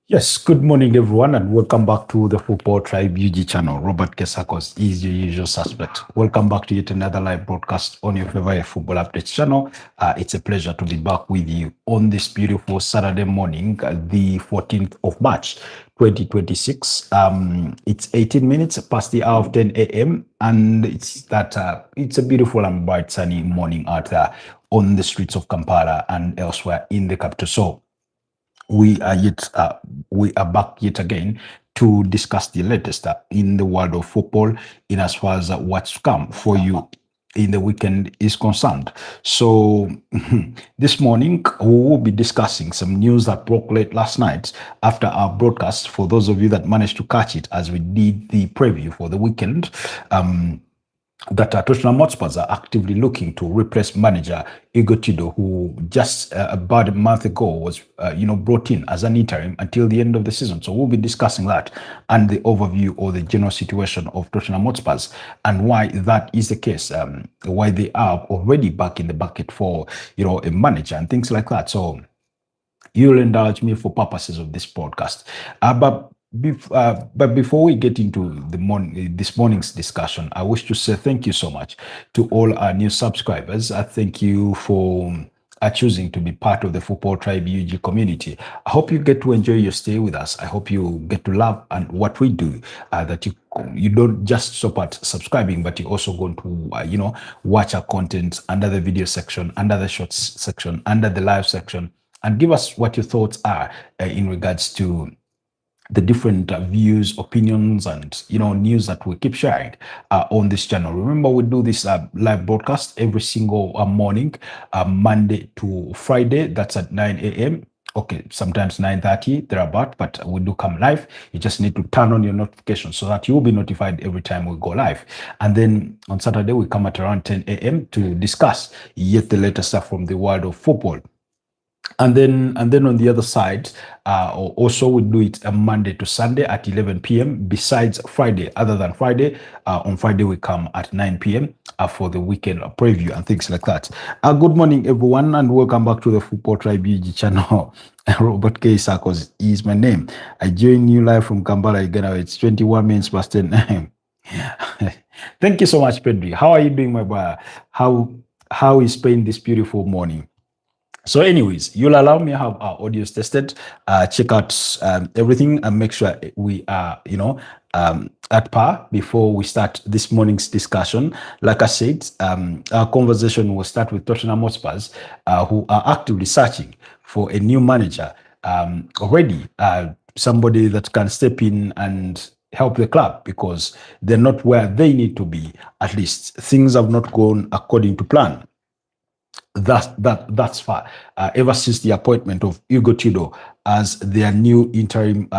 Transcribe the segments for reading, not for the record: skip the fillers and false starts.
Yes, good morning, everyone, and welcome back to the Football Tribe UG channel. Robert Kesakos is your usual suspect. Welcome back to yet another live broadcast on your favorite football updates channel. It's a pleasure to be back with you on this beautiful Saturday morning, the 14th of March, 2026. It's 18 minutes past the hour of 10 a.m., and it's a beautiful and bright sunny morning out there on the streets of Kampala and elsewhere in the capital. So, we are yet we are back yet again to discuss the latest in the world of football in as far as what's to come for you in the weekend is concerned. So this morning we will be discussing some news that broke late last night after our broadcast. For those of you that managed to catch it as we did the preview for the weekend, that Tottenham Hotspur are actively looking to replace manager Igor Tudor, who just about a month ago was, brought in as an interim until the end of the season. So we'll be discussing that and the overview or the general situation of Tottenham Hotspur and why that is the case, why they are already back in the bucket for, a manager and things like that. So you'll indulge me for purposes of this podcast. But before we get into this morning's discussion, I wish to say thank you so much to all our new subscribers. I thank you for choosing to be part of the Football Tribe UG community. I hope you get to enjoy your stay with us. I hope you get to love and what we do. That you don't just stop at subscribing, but you also go to watch our content under the video section, under the shorts section, under the live section, and give us what your thoughts are in regards to the different views, opinions, and news that we keep sharing on this channel. Remember, we do this live broadcast every single morning, Monday to Friday. That's at 9 a.m. Okay, sometimes 9:30 thereabout, but we do come live. You just need to turn on your notifications so that you will be notified every time we go live. And then on Saturday, we come at around 10 a.m. to discuss yet the latest stuff from the world of football. And then on the other side, also we do it Monday to Sunday at 11 p.m. Besides Friday, other than Friday, on Friday we come at 9 p.m. For the weekend preview and things like that. Good morning, everyone, and welcome back to the Football Tribe UG channel. Robert K. Sarkos is my name. I join you live from Kampala, Ghana. It's 21 minutes past 10. Thank you so much, Pedri. How are you doing, my boy? How is Spain this beautiful morning? So anyways, you'll allow me to have our audios tested, check out everything and make sure we are, at par before we start this morning's discussion. Like I said, our conversation will start with Tottenham Hotspurs, who are actively searching for a new manager already, somebody that can step in and help the club because they're not where they need to be. At least things have not gone according to plan. That's far. Ever since the appointment of Igor Tudor as their new interim,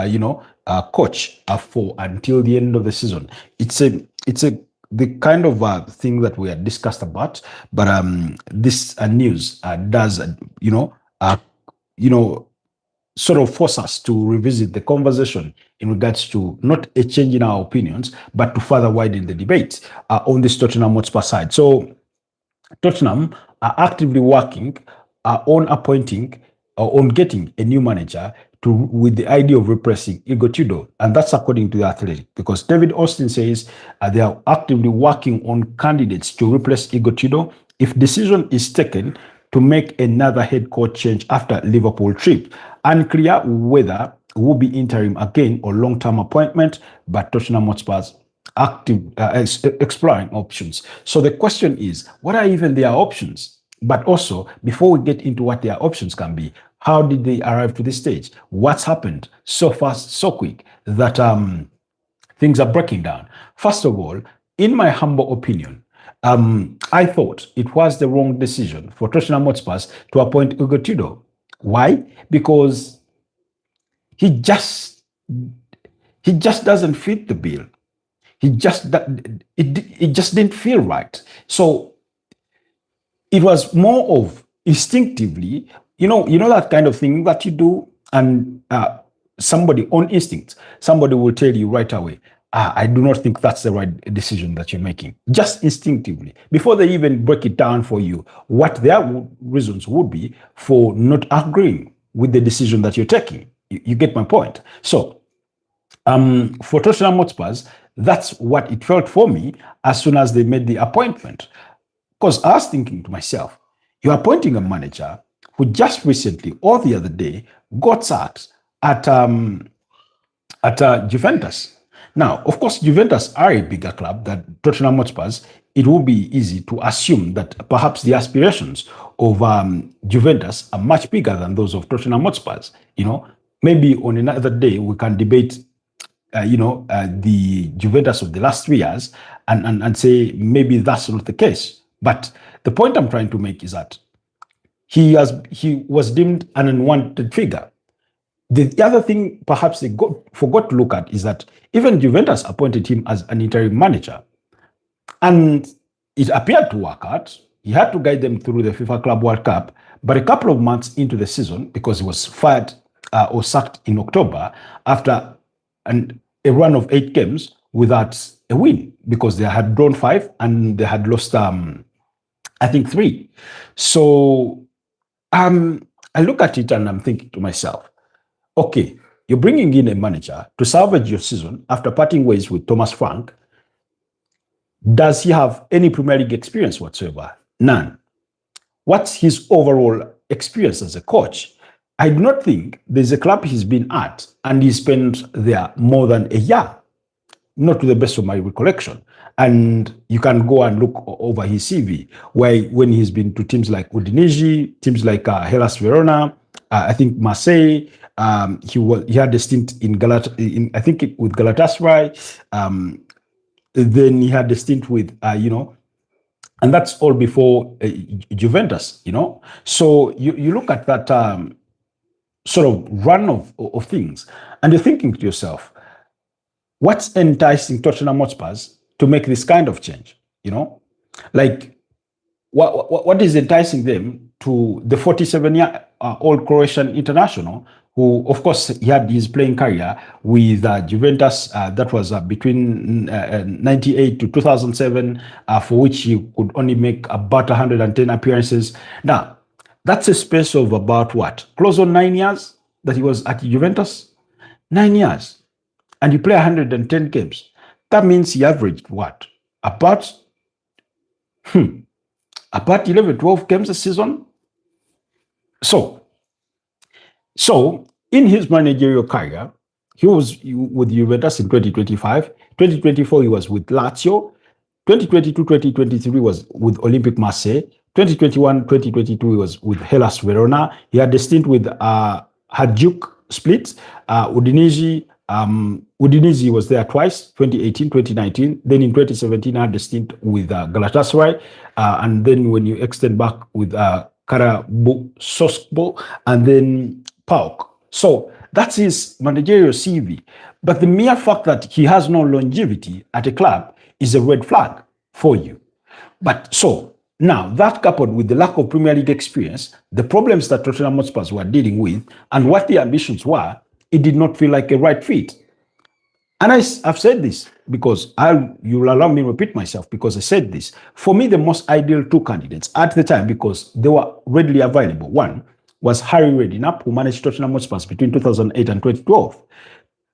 coach for until the end of the season, it's the kind of thing that we had discussed about. But this news does sort of force us to revisit the conversation in regards to not a change in our opinions, but to further widen the debate on this Tottenham Hotspur side. So Tottenham are actively working on appointing or on getting a new manager with the idea of replacing Igor Tudor. And that's according to the Athletic, because David Austin says they are actively working on candidates to replace Igor Tudor if decision is taken to make another head coach change after Liverpool trip. Unclear whether it will be interim again or long-term appointment, but Tottenham Hotspurs active exploring options. So the question is, what are even their options? But also, before we get into what their options can be, how did they arrive to this stage? What's happened so fast, so quick that things are breaking down? First of all, in my humble opinion, I thought it was the wrong decision for Tottenham Hotspur to appoint Igor Tudor. Why? Because he just doesn't fit the bill. It just didn't feel right. So it was more of instinctively, that kind of thing that you do, and somebody on instinct, somebody will tell you right away, I do not think that's the right decision that you're making. Just instinctively, before they even break it down for you, what their reasons would be for not agreeing with the decision that you're taking. You get my point. So for Tottenham Hotspurs, that's what it felt for me as soon as they made the appointment. Because I was thinking to myself, you're appointing a manager who just recently, or the other day, got sacked at Juventus. Now, of course, Juventus are a bigger club than Tottenham Hotspurs. It will be easy to assume that perhaps the aspirations of Juventus are much bigger than those of Tottenham Hotspurs. Maybe on another day we can debate the Juventus of the last 3 years and say maybe that's not the case. But the point I'm trying to make is that he was deemed an unwanted figure. The other thing perhaps they forgot to look at is that even Juventus appointed him as an interim manager. And it appeared to work out. He had to guide them through the FIFA Club World Cup. But a couple of months into the season, because he was fired or sacked in October after a run of 8 games without a win, because they had drawn 5 and they had lost, I think, 3. So I look at it and I'm thinking to myself, okay, you're bringing in a manager to salvage your season after parting ways with Thomas Frank. Does he have any Premier League experience whatsoever? None. What's his overall experience as a coach? I do not think there's a club he's been at and he spent there more than a year, not to the best of my recollection. And you can go and look over his CV, when he's been to teams like Udinese, teams like Hellas Verona, I think Marseille. He had a stint in I think with Galatasaray. Then he had a stint with and that's all before Juventus. So you look at that sort of run of things, and you're thinking to yourself, what's enticing Tottenham Hotspurs to make this kind of change? Like what is enticing them to the 47-year-old Croatian international, who, of course, he had his playing career with Juventus. That was between 98 to 2007, for which he could only make about 110 appearances. Now, that's a space of about what? Close on 9 years that he was at Juventus? 9 years. And you play 110 games. That means he averaged what? About 11, 12 games a season? So in his managerial career, he was with Juventus in 2025. 2024, he was with Lazio. 2022, 2023 was with Olympique Marseille. 2021, 2022, he was with Hellas Verona. He had a stint with Hajduk Split, Udinese. Udinese was there twice, 2018, 2019. Then in 2017, he had a stint with Galatasaray. And then when you extend back with Karabuksospor and then PAOK. So that's his managerial CV. But the mere fact that he has no longevity at a club is a red flag for you. But so now that coupled with the lack of Premier League experience, the problems that Tottenham Hotspurs were dealing with, and what the ambitions were, it did not feel like a right fit. And I've said this because you'll allow me to repeat myself, because I said this. For me, the most ideal 2 candidates at the time, because they were readily available. One was Harry Redknapp, who managed Tottenham Hotspur between 2008 and 2012.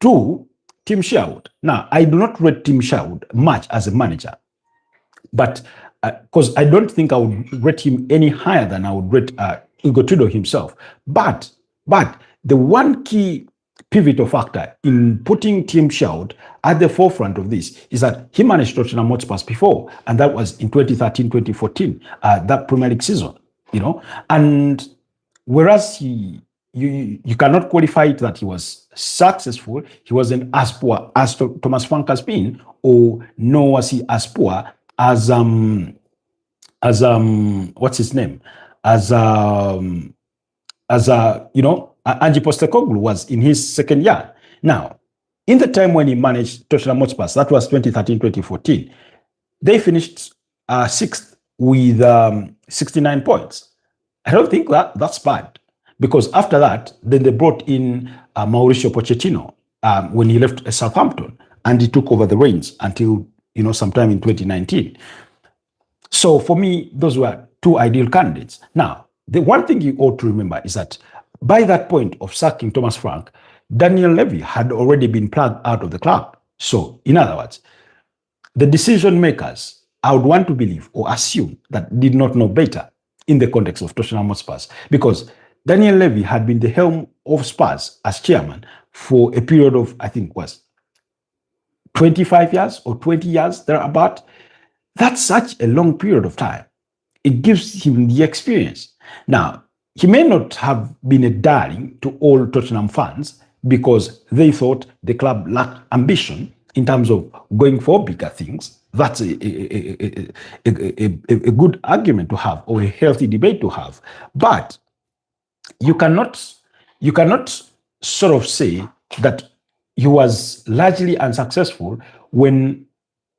2, Tim Sherwood. Now, I do not rate Tim Sherwood much as a manager, but because I don't think I would rate him any higher than I would rate Igor Tudor himself. But the one key pivotal factor in putting Tim Sherwood at the forefront of this is that he managed Tottenham Hotspur before, and that was in 2013-2014, that Premier League season, and whereas you cannot qualify it that he was successful, he wasn't as poor as Thomas Frank has been, or nor was he as poor as what's his name, Ange Postecoglou was in his second year. Now, in the time when he managed Tottenham Hotspur, that was 2013-2014, they finished 6th with 69 points. I don't think that's bad, because after that, then they brought in Mauricio Pochettino when he left Southampton, and he took over the reins until sometime in 2019. So for me, those were 2 ideal candidates. Now, the one thing you ought to remember is that by that point of sacking Thomas Frank, Daniel Levy had already been plugged out of the club. So, in other words, the decision makers, I would want to believe or assume that did not know better in the context of Tottenham Hotspur, because Daniel Levy had been the helm of Spurs as chairman for a period of, I think, was 25 years or 20 years, thereabout. That's such a long period of time. It gives him the experience. Now, he may not have been a darling to all Tottenham fans because they thought the club lacked ambition in terms of going for bigger things. That's a good argument to have, or a healthy debate to have. But you cannot sort of say that he was largely unsuccessful when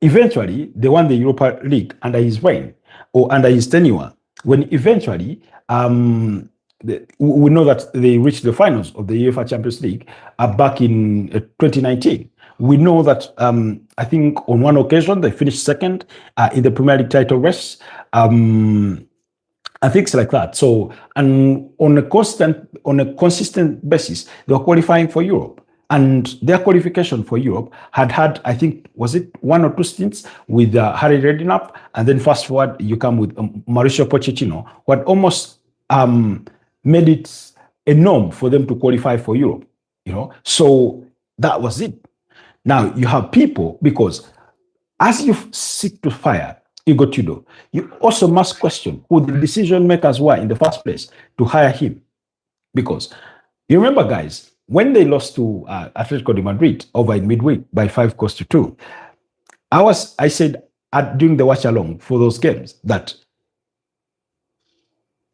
eventually they won the Europa League under his reign or under his tenure. When eventually we know that they reached the finals of the UEFA Champions League back in 2019. We know that I think on one occasion they finished second in the Premier League title race. And things like that. So, and on a consistent basis, they were qualifying for Europe. And their qualification for Europe had, I think, was it 1 or 2 stints with Harry Redknapp, and then fast forward, you come with Mauricio Pochettino, who had almost made it a norm for them to qualify for Europe. So that was it. Now you have people, because as you seek to fire Igor Tudor, you also must question who the decision makers were in the first place to hire him. Because you remember, guys, when they lost to Atletico de Madrid over in midweek by 5-2, I said during the watch along for those games that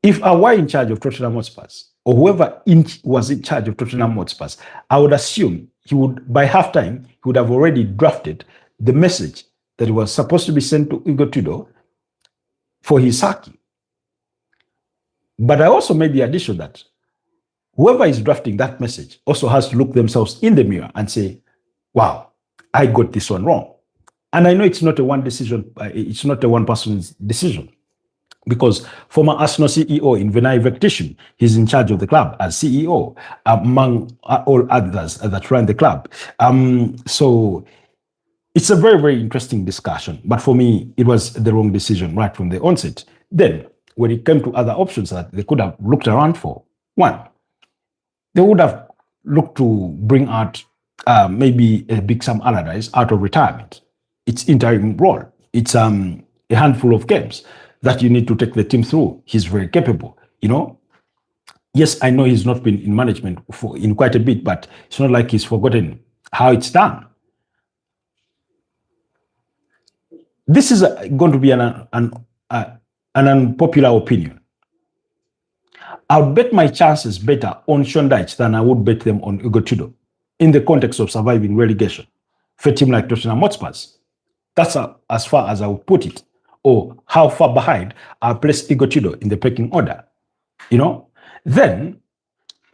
if I were in charge of Tottenham Hotspur, or whoever was in charge of Tottenham Hotspur, I would assume he would, by halftime, he would have already drafted the message that was supposed to be sent to Igor Tudor for his sacking. But I also made the addition that whoever is drafting that message also has to look themselves in the mirror and say, wow, I got this one wrong. And I know it's not a one decision, it's not a one person's decision, because former Arsenal CEO in Vinay Venkatesham, he's in charge of the club as CEO, among all others that run the club. So it's a very, very interesting discussion. But for me, it was the wrong decision right from the onset. Then, when it came to other options that they could have looked around for, one, they would have looked to bring out maybe a Big Sam Allardyce out of retirement. It's interim role. It's a handful of games that you need to take the team through. He's very capable, Yes, I know he's not been in management in quite a bit, but it's not like he's forgotten how it's done. This is going to be an unpopular opinion. I would bet my chances better on Sean Dyche than I would bet them on Igor Tudor in the context of surviving relegation for a team like Tottenham Hotspur. That's as far as I would put it, or how far behind I place Igor Tudor in the pecking order. Then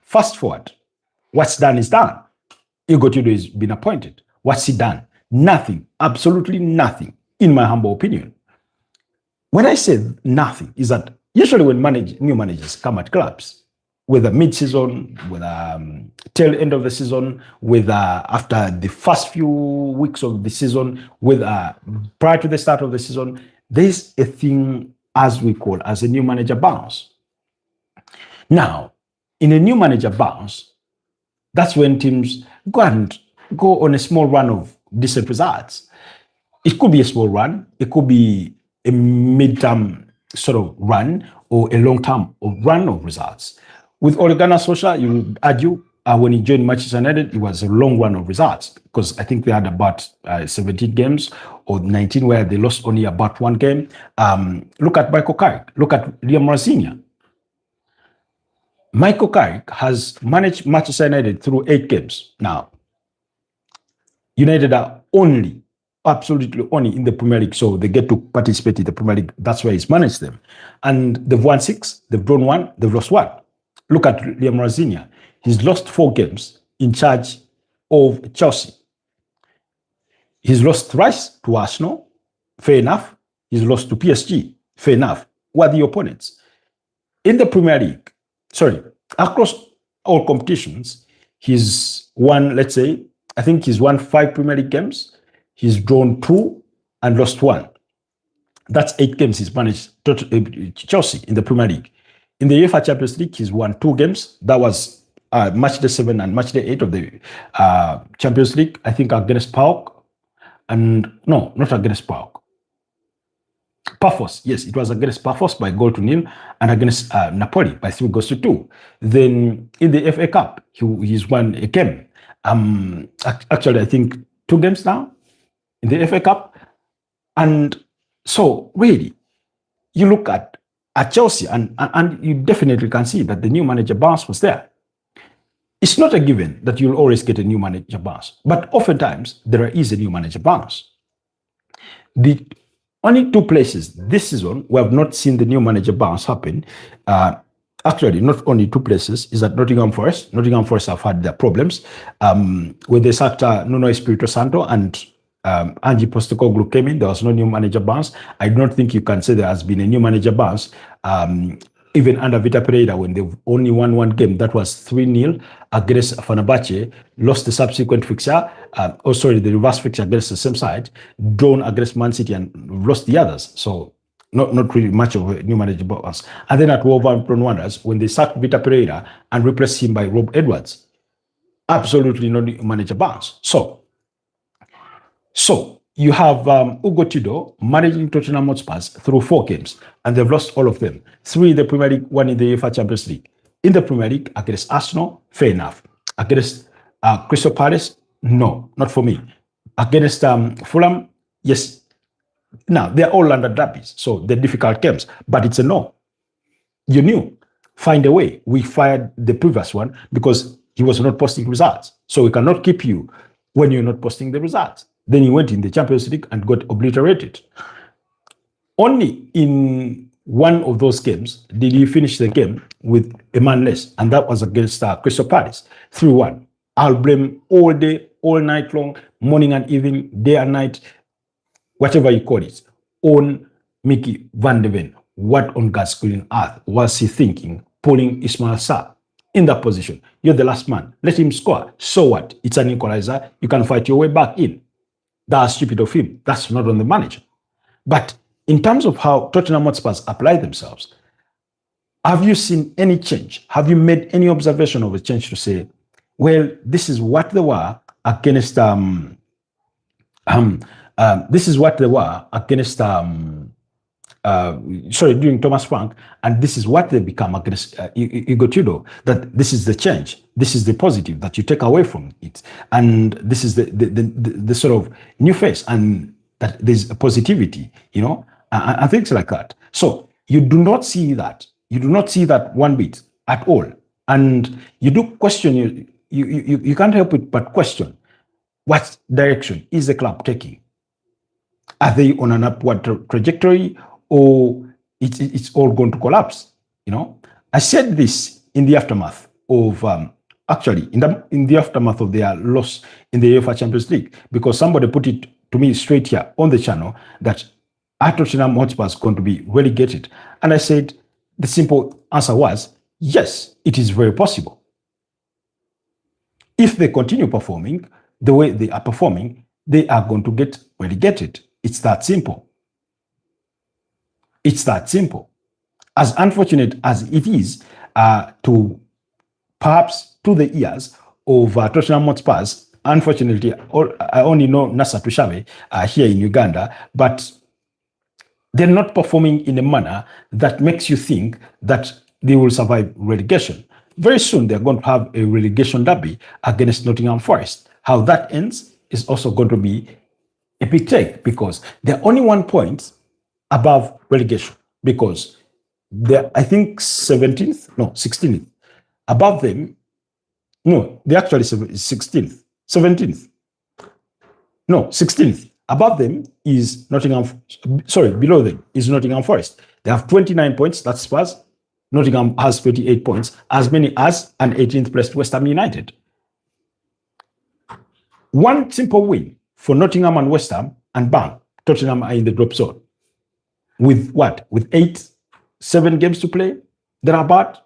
fast forward, what's done is done. Igor Tudor has been appointed. What's he done? Nothing, absolutely nothing, in my humble opinion. When I say nothing, is that usually when new managers come at clubs, whether mid-season, whether tail end of the season, whether after the first few weeks of the season, whether prior to the start of the season, there's a thing as we call as a new manager bounce. Now, in a new manager bounce, that's when teams go on a small run of decent results. It could be a small run, it could be a mid-term sort of run, or a long-term run of results. With Ole Gunnar Solskjaer, you would argue when he joined Manchester United, it was a long run of results, because I think they had about 17 games or 19 where they lost only about 1 game. Look at Michael Carrick, look at Liam Razinha. Michael Carrick has managed Manchester United through 8 games. Now, United are absolutely only in the Premier League, so they get to participate in the Premier League. That's why he's managed them. And they've won 6, they've drawn 1, they've lost 1. Look at Liam Razinha. He's lost 4 games in charge of Chelsea. He's lost thrice to Arsenal, fair enough. He's lost to PSG, fair enough. Who are the opponents? In the Premier League, across all competitions, he's won, let's say, I think he's won 5 Premier League games. He's drawn 2 and lost 1. That's 8 games he's managed Chelsea in the Premier League. In the UEFA Champions League, he's won 2 games. That was match day 7 and match day 8 of the Champions League, I think against PAOK. And no, not against PAOK. Paphos, yes, it was against Paphos by 1-0 and against Napoli by 3-2. Then in the FA Cup, he's won a game. Actually, I think 2 games now in the FA Cup. And so really, you look at Chelsea and you definitely can see that the new manager bounce was there. It's not a given that you'll always get a new manager bounce, but oftentimes there is a new manager bounce. The only 2 places this season we have not seen the new manager bounce happen, actually not only 2 places, is at Nottingham Forest. Nottingham Forest have had their problems. When they sacked Nuno Espirito Santo and Ange Postecoglou came in, there was no new manager bounce. I don't think you can say there has been a new manager bounce. Even under Vita Pereira, when they've only won 1 game, that was 3-0 against Fenerbahce, lost the subsequent fixture, the reverse fixture against the same side, drawn against Man City and lost the others. So not really much of a new manager bounce. And then at Wolverhampton Wanderers, when they sacked Vita Pereira and replaced him by Rob Edwards, absolutely no new manager bounce. So you have Igor Tudor managing Tottenham Hotspur through 4 games, and they've lost all of them. 3 in the Premier League, 1 in the UEFA Champions League. In the Premier League, against Arsenal, fair enough. Against Crystal Palace, no, not for me. Against Fulham, yes. Now, they're all under derbies, so they're difficult games, but it's a no. You knew. Find a way. We fired the previous one because he was not posting results. So we cannot keep you when you're not posting the results. Then he went in the Champions League and got obliterated. Only in 1 of those games did he finish the game with a man less, and that was against Crystal Palace, 3-1. I'll blame all day, all night long, morning and evening, day and night, whatever you call it, on Mickey van de Ven. What on God's green earth was he thinking, pulling Ismail Sarr in that position? You're the last man. Let him score. So what? It's an equalizer. You can fight your way back in. That's stupid of him. That's not on the manager. But in terms of how Tottenham Hotspur apply themselves, have you seen any change? Have you made any observation of a change to say, well, this is what they were against this is what they were against during Thomas Frank, and this is what they become against Igor Tudor, that this is the change, this is the positive that you take away from it, and this is the sort of new face, and that there's a positivity, and things like that. So you do not see that. You do not see that one bit at all. And you do question, you can't help it but question, what direction is the club taking? Are they on an upward trajectory, or it's all going to collapse? I said this in the aftermath of in the aftermath of their loss in the UEFA Champions League, because somebody put it to me straight here on the channel that Tottenham Hotspur is going to be relegated, and I said the simple answer was yes, it is very possible. If they continue performing the way they are performing, they are going to get relegated. It's that simple. It's that simple. As unfortunate as it is to the ears of Tottenham Hotspur, unfortunately, I only know Nasa Tushave here in Uganda, but they're not performing in a manner that makes you think that they will survive relegation. Very soon, they're going to have a relegation derby against Nottingham Forest. How that ends is also going to be a big take, because they're only 1 point above relegation, because they're, I think, 16th. Above them, no, they're actually 16th, 17th. No, 16th. Above them is below them is Nottingham Forest. They have 29 points, that's Spurs. Nottingham has 28 points, as many as an 18th placed West Ham United. One simple win for Nottingham and West Ham, and bang, Tottenham are in the drop zone. With what? With 7 games to play? They're about.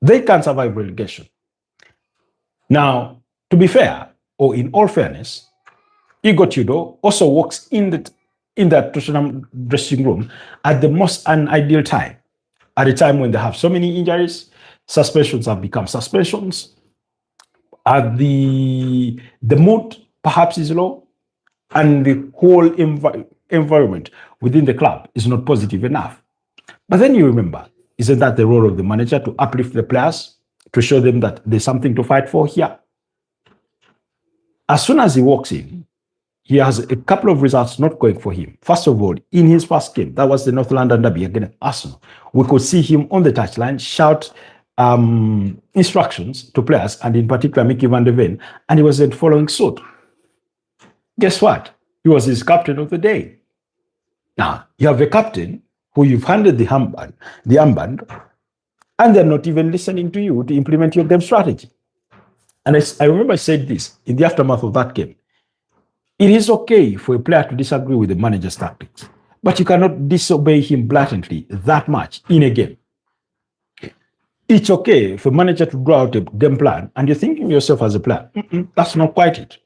They can survive relegation. Now, to be fair, or in all fairness, Igor Tudor also works in that Tottenham dressing room at the most unideal time, at a time when they have so many injuries, suspensions have become suspensions, the mood perhaps is low, and the whole environment within the club is not positive enough. But then you remember, isn't that the role of the manager to uplift the players, to show them that there's something to fight for here? As soon as he walks in, he has a couple of results not going for him. First of all, in his first game, that was the North London derby against Arsenal, we could see him on the touchline shout instructions to players, and in particular Mickey van de Ven, and he wasn't following suit. Guess what? He was his captain of the day. Now, you have a captain who you've handed the armband, and they're not even listening to you to implement your game strategy. And I remember I said this in the aftermath of that game. It is okay for a player to disagree with the manager's tactics, but you cannot disobey him blatantly that much in a game. It's okay for a manager to draw out a game plan and you're thinking yourself as a player, that's not quite it.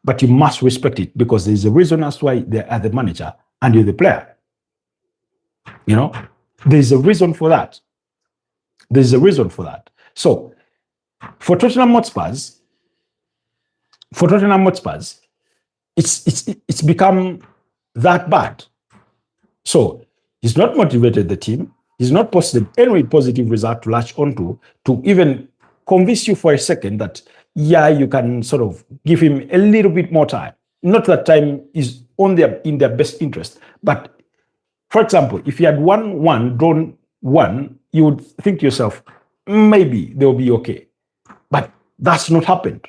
But you must respect it because there's a reason as to why they are the manager and you're the player. You know, there's a reason for that. There's a reason for that. So for Tottenham Hotspurs, it's become that bad. So he's not motivated the team. He's not posted any positive result to latch onto to even convince you for a second that, yeah, you can sort of give him a little bit more time. Not that time is in their best interest. But for example, if you had won one, drawn one, you would think to yourself, maybe they'll be okay. But that's not happened.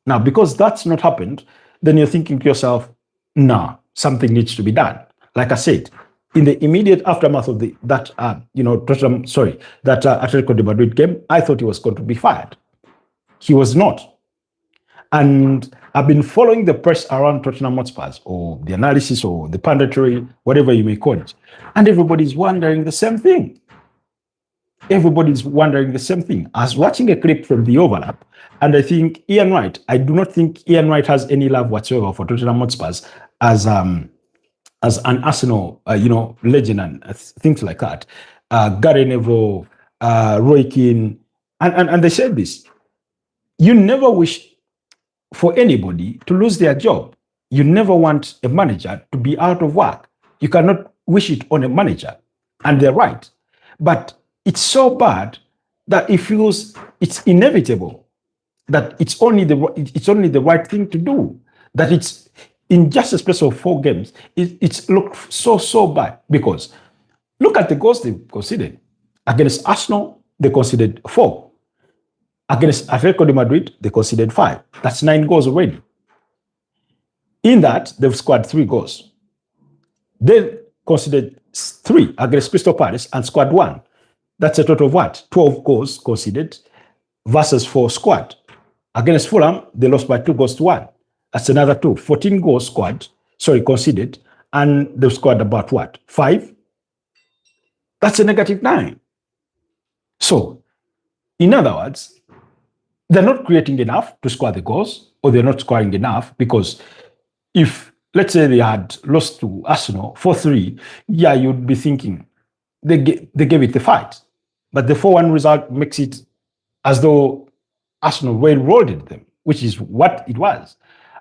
Now, because that's not happened, then you're thinking to yourself, nah, something needs to be done. Like I said, in the immediate aftermath of that Atletico de Madrid game, I thought he was going to be fired. He was not. And I've been following the press around Tottenham Hotspurs, or the analysis, or the punditry, whatever you may call it, and everybody's wondering the same thing. Everybody's wondering the same thing. I was watching a clip from the overlap, and I think Ian Wright, I do not think Ian Wright has any love whatsoever for Tottenham Hotspurs as an Arsenal, legend and things like that. Gary Neville, Roy Keane, and they said this. You never wish for anybody to lose their job. You never want a manager to be out of work. You cannot wish it on a manager, and they're right. But it's so bad that it feels it's inevitable, that it's only the right thing to do, that it's in just a space of 4 games, it's looked so bad. Because look at the goals they conceded. Against Arsenal, they conceded 4. Against Atletico de Madrid, they conceded 5. That's 9 goals already. In that, they've scored 3 goals. They conceded 3 against Crystal Palace and scored 1. That's a total of what? 12 goals conceded versus 4 scored. Against Fulham, they lost by 2 goals to 1. That's another 2. 14 goals conceded, and they've scored about what? 5? That's a negative 9. So, in other words, they're not creating enough to score the goals, or they're not scoring enough, because if, let's say they had lost to Arsenal 4-3, yeah, you'd be thinking they gave it the fight. But the 4-1 result makes it as though Arsenal railroaded them, which is what it was.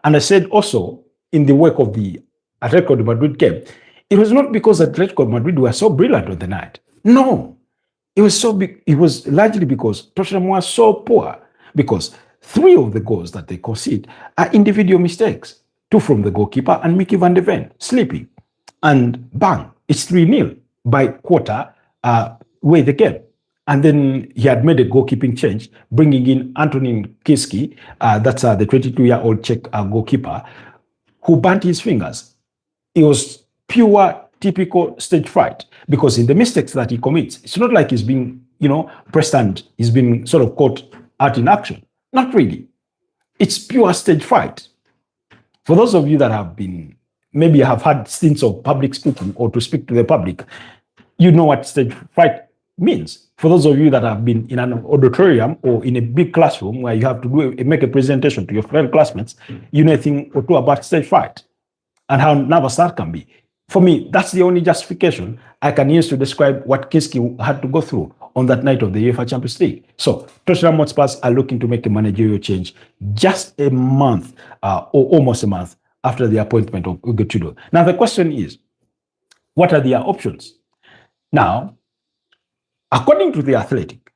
And I said also, in the wake of the Atletico de Madrid game, it was not because Atletico de Madrid were so brilliant on the night. No, it was largely because Tottenham was so poor, because 3 of the goals that they concede are individual mistakes. 2 from the goalkeeper and Mickey van de Ven sleeping. And bang, it's 3-0 by quarter way the game. And then he had made a goalkeeping change, bringing in Antonin Kiski, that's the 22-year-old Czech goalkeeper, who burnt his fingers. It was pure, typical stage fright, because in the mistakes that he commits, it's not like he's being, pressed and he's been sort of caught out in action. Not really. It's pure stage fright. For those of you that maybe have had stints of public speaking or to speak to the public, you know what stage fright means. For those of you that have been in an auditorium or in a big classroom where you have to make a presentation to your fellow classmates, you know a thing or two about stage fright and how nervous that can be. For me, that's the only justification I can use to describe what Kinski had to go through on that night of the UEFA Champions League. So Tottenham Hotspur are looking to make a managerial change just a month or almost a month after the appointment of Igor Tudor. Now, the question is, what are their options? Now, according to The Athletic,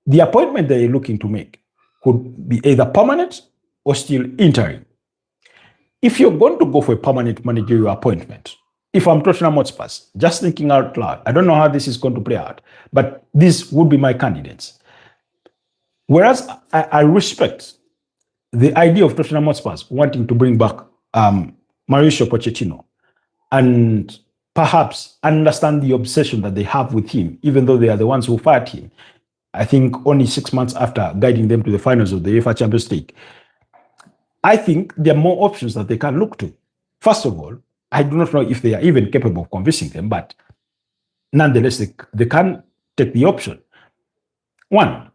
the appointment they're looking to make could be either permanent or still interim. If you're going to go for a permanent managerial appointment, if I'm Tottenham Hotspur, just thinking out loud, I don't know how this is going to play out, but these would be my candidates. Whereas I respect the idea of Tottenham Hotspur wanting to bring back Mauricio Pochettino and perhaps understand the obsession that they have with him, even though they are the ones who fired him, I think only 6 months after guiding them to the finals of the UEFA Champions League. I think there are more options that they can look to. First of all, I do not know if they are even capable of convincing them, but nonetheless, they can take the option. One,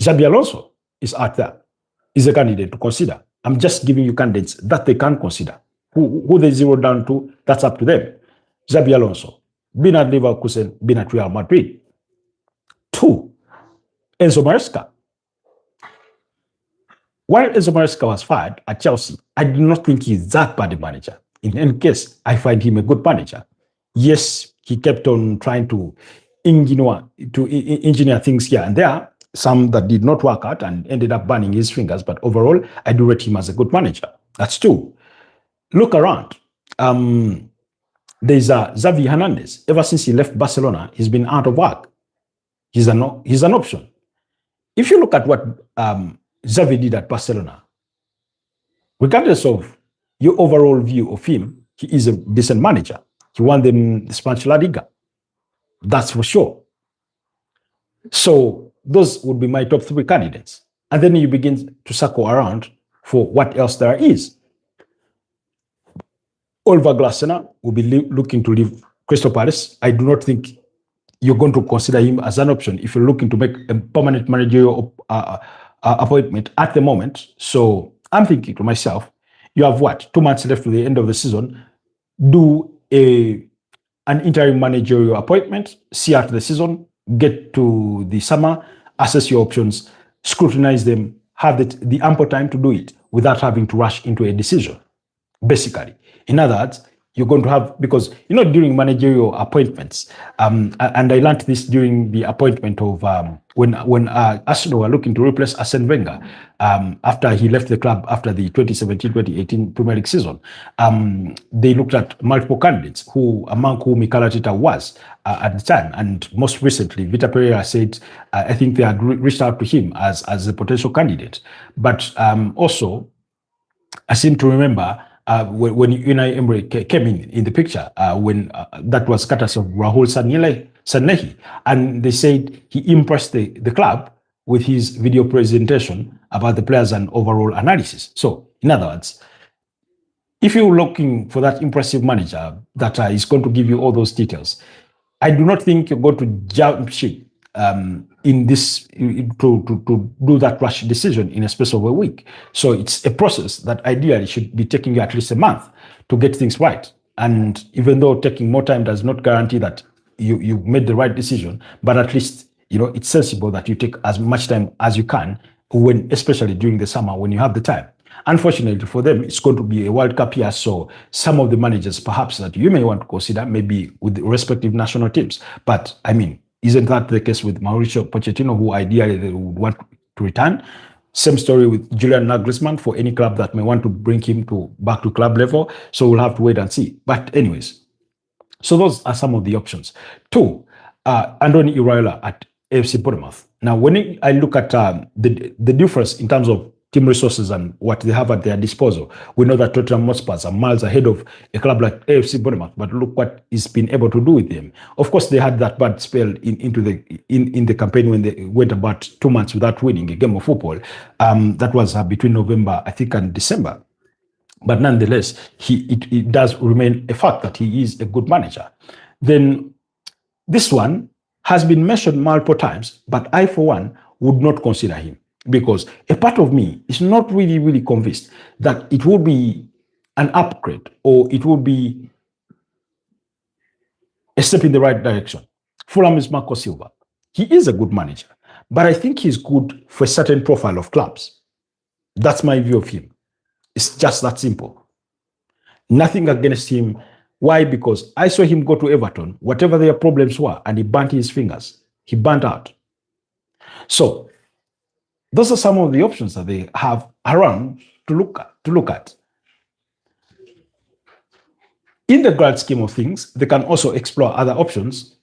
Xabi Alonso is out there, is a candidate to consider. I'm just giving you candidates that they can consider. Who they zero down to, that's up to them. Xabi Alonso, been at Leverkusen, been at Real Madrid. Two, Enzo Maresca. While Enzo Maresca was fired at Chelsea, I do not think he's that bad a manager. In any case, I find him a good manager. Yes, he kept on trying to engineer things here and there, some that did not work out and ended up burning his fingers. But overall, I do rate him as a good manager. That's two. Look around. There's Xavi Hernandez. Ever since he left Barcelona, he's been out of work. He's an option. If you look at what Xavi did at Barcelona, regardless of your overall view of him, he is a decent manager. He won them the Spanish La Liga. That's for sure. So those would be my top three candidates. And then you begin to circle around for what else there is. Oliver Glasner will be looking to leave Crystal Palace. I do not think you're going to consider him as an option if you're looking to make a permanent managerial appointment at the moment. So I'm thinking to myself, you have what? 2 months left to the end of the season. Do an interim managerial appointment, see out the season, get to the summer, assess your options, scrutinize them, have the ample time to do it without having to rush into a decision, basically. In other words, you're going to have, because, during managerial appointments, and I learned this during the appointment of, when Arsenal were looking to replace Arsene Wenger, after he left the club after the 2017-2018 Premier League season, they looked at multiple candidates, among whom Mikel Arteta was at the time. And most recently, Vitor Pereira said, I think they had reached out to him as a potential candidate. But also, I seem to remember, when Unai Emery came in the picture, when that was courtesy of Rahul Sanlehi, and they said he impressed the club with his video presentation about the players and overall analysis. So, in other words, if you're looking for that impressive manager that is going to give you all those details, I do not think you're going to jump ship in this to do that rush decision in a space of a week. So it's a process that ideally should be taking you at least a month to get things right. And even though taking more time does not guarantee that you made the right decision, but at least it's sensible that you take as much time as you can, especially during the summer when you have the time. Unfortunately for them, it's going to be a World Cup year, so some of the managers perhaps that you may want to consider may be with the respective national teams. But I mean, isn't that the case with Mauricio Pochettino, who ideally they would want to return? Same story with Julian Nagelsmann for any club that may want to bring him back to club level. So we'll have to wait and see. But anyways, so those are some of the options. Two, Andoni Iraola at AFC Bournemouth. Now, when I look at the difference in terms of team resources and what they have at their disposal, we know that Tottenham Hotspur are miles ahead of a club like AFC Bournemouth, but look what he's been able to do with them. Of course, they had that bad spell in the campaign when they went about 2 months without winning a game of football. That was between November, I think, and December. But nonetheless, it does remain a fact that he is a good manager. Then this one has been mentioned multiple times, but I, for one, would not consider him because a part of me is not really convinced that it will be an upgrade or it will be a step in the right direction. Fulham is Marco Silva. He is a good manager, but I think he's good for a certain profile of clubs. That's my view of him. It's just that simple. Nothing against him. Why? Because I saw him go to Everton, whatever their problems were, and he burnt his fingers. He burnt out. So those are some of the options that they have around to look at. In the grand scheme of things, they can also explore other options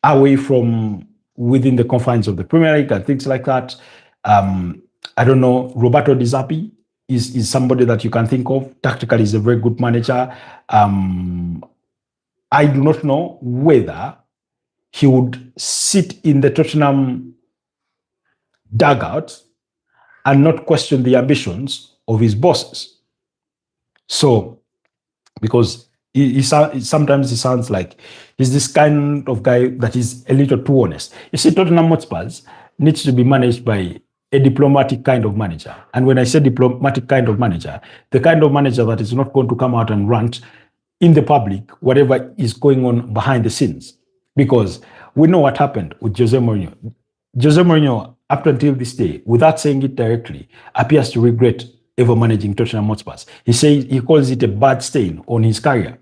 away from within the confines of the Premier League and things like that. I don't know, Roberto Di Zappi is somebody that you can think of. Tactically, he's a very good manager. I do not know whether he would sit in the Tottenham dugout and not question the ambitions of his bosses. So, because sometimes he sounds like he's this kind of guy that is a little too honest. You see, Tottenham Hotspurs needs to be managed by a diplomatic kind of manager. And when I say diplomatic kind of manager, the kind of manager that is not going to come out and rant in the public whatever is going on behind the scenes. Because we know what happened with Jose Mourinho. Jose Mourinho, up until this day, without saying it directly, appears to regret ever managing Tottenham Hotspurs. He calls it a bad stain on his career.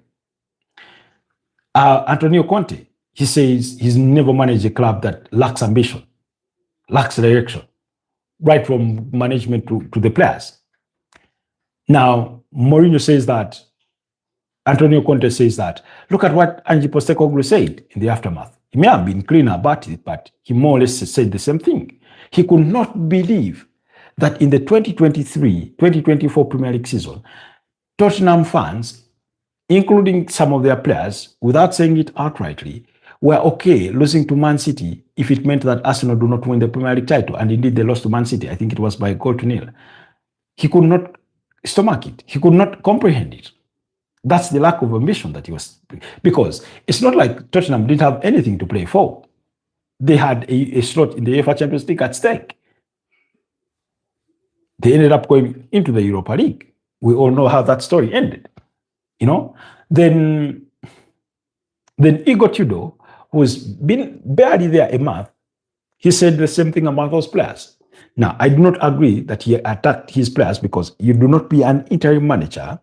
Antonio Conte, he says he's never managed a club that lacks ambition, lacks direction, right from management to the players. Now, Mourinho says that, Antonio Conte says that, look at what Ange Postecoglou said in the aftermath. He may have been clean about it, but he more or less said the same thing. He could not believe that in the 2023-2024 Premier League season, Tottenham fans, including some of their players, without saying it outrightly, were okay losing to Man City if it meant that Arsenal do not win the Premier League title. And indeed, they lost to Man City. I think it was by 1-0. He could not stomach it. He could not comprehend it. That's the lack of ambition that he was... Because it's not like Tottenham didn't have anything to play for. They had a slot in the UEFA Champions League at stake. They ended up going into the Europa League. We all know how that story ended. You know? Then Igor Tudor, who's been barely there a month, he said the same thing about those players. Now, I do not agree that he attacked his players because you do not be an interim manager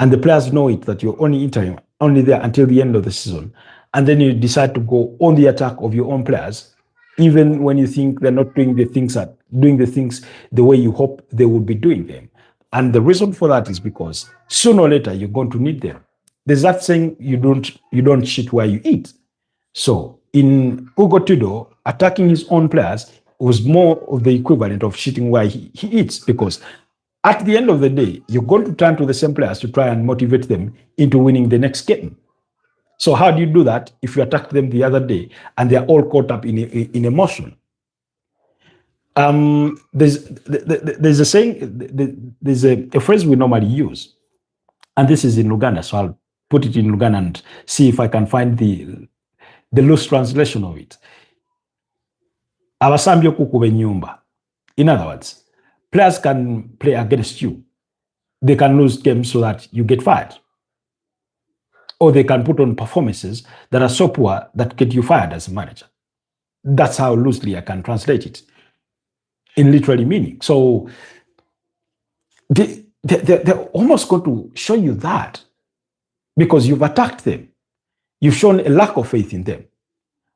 and the players know it, that you're only interim, only there until the end of the season. And then you decide to go on the attack of your own players, even when you think they're not doing the things the way you hope they would be doing them. And the reason for that is because sooner or later you're going to need them. There's that saying, you don't shit where you eat. So in Igor Tudor, attacking his own players was more of the equivalent of shitting where he eats, because at the end of the day, you're going to turn to the same players to try and motivate them into winning the next game. So how do you do that if you attacked them the other day and they're all caught up in emotion? There's a saying, there's a phrase we normally use, and this is in Luganda, so I'll put it in Luganda and see if I can find the loose translation of it. Abasambyo kukube nyumba. In other words, players can play against you. They can lose games so that you get fired. Or they can put on performances that are so poor that get you fired as a manager. That's how loosely I can translate it in literally meaning. So they're almost going to show you that because you've attacked them. You've shown a lack of faith in them.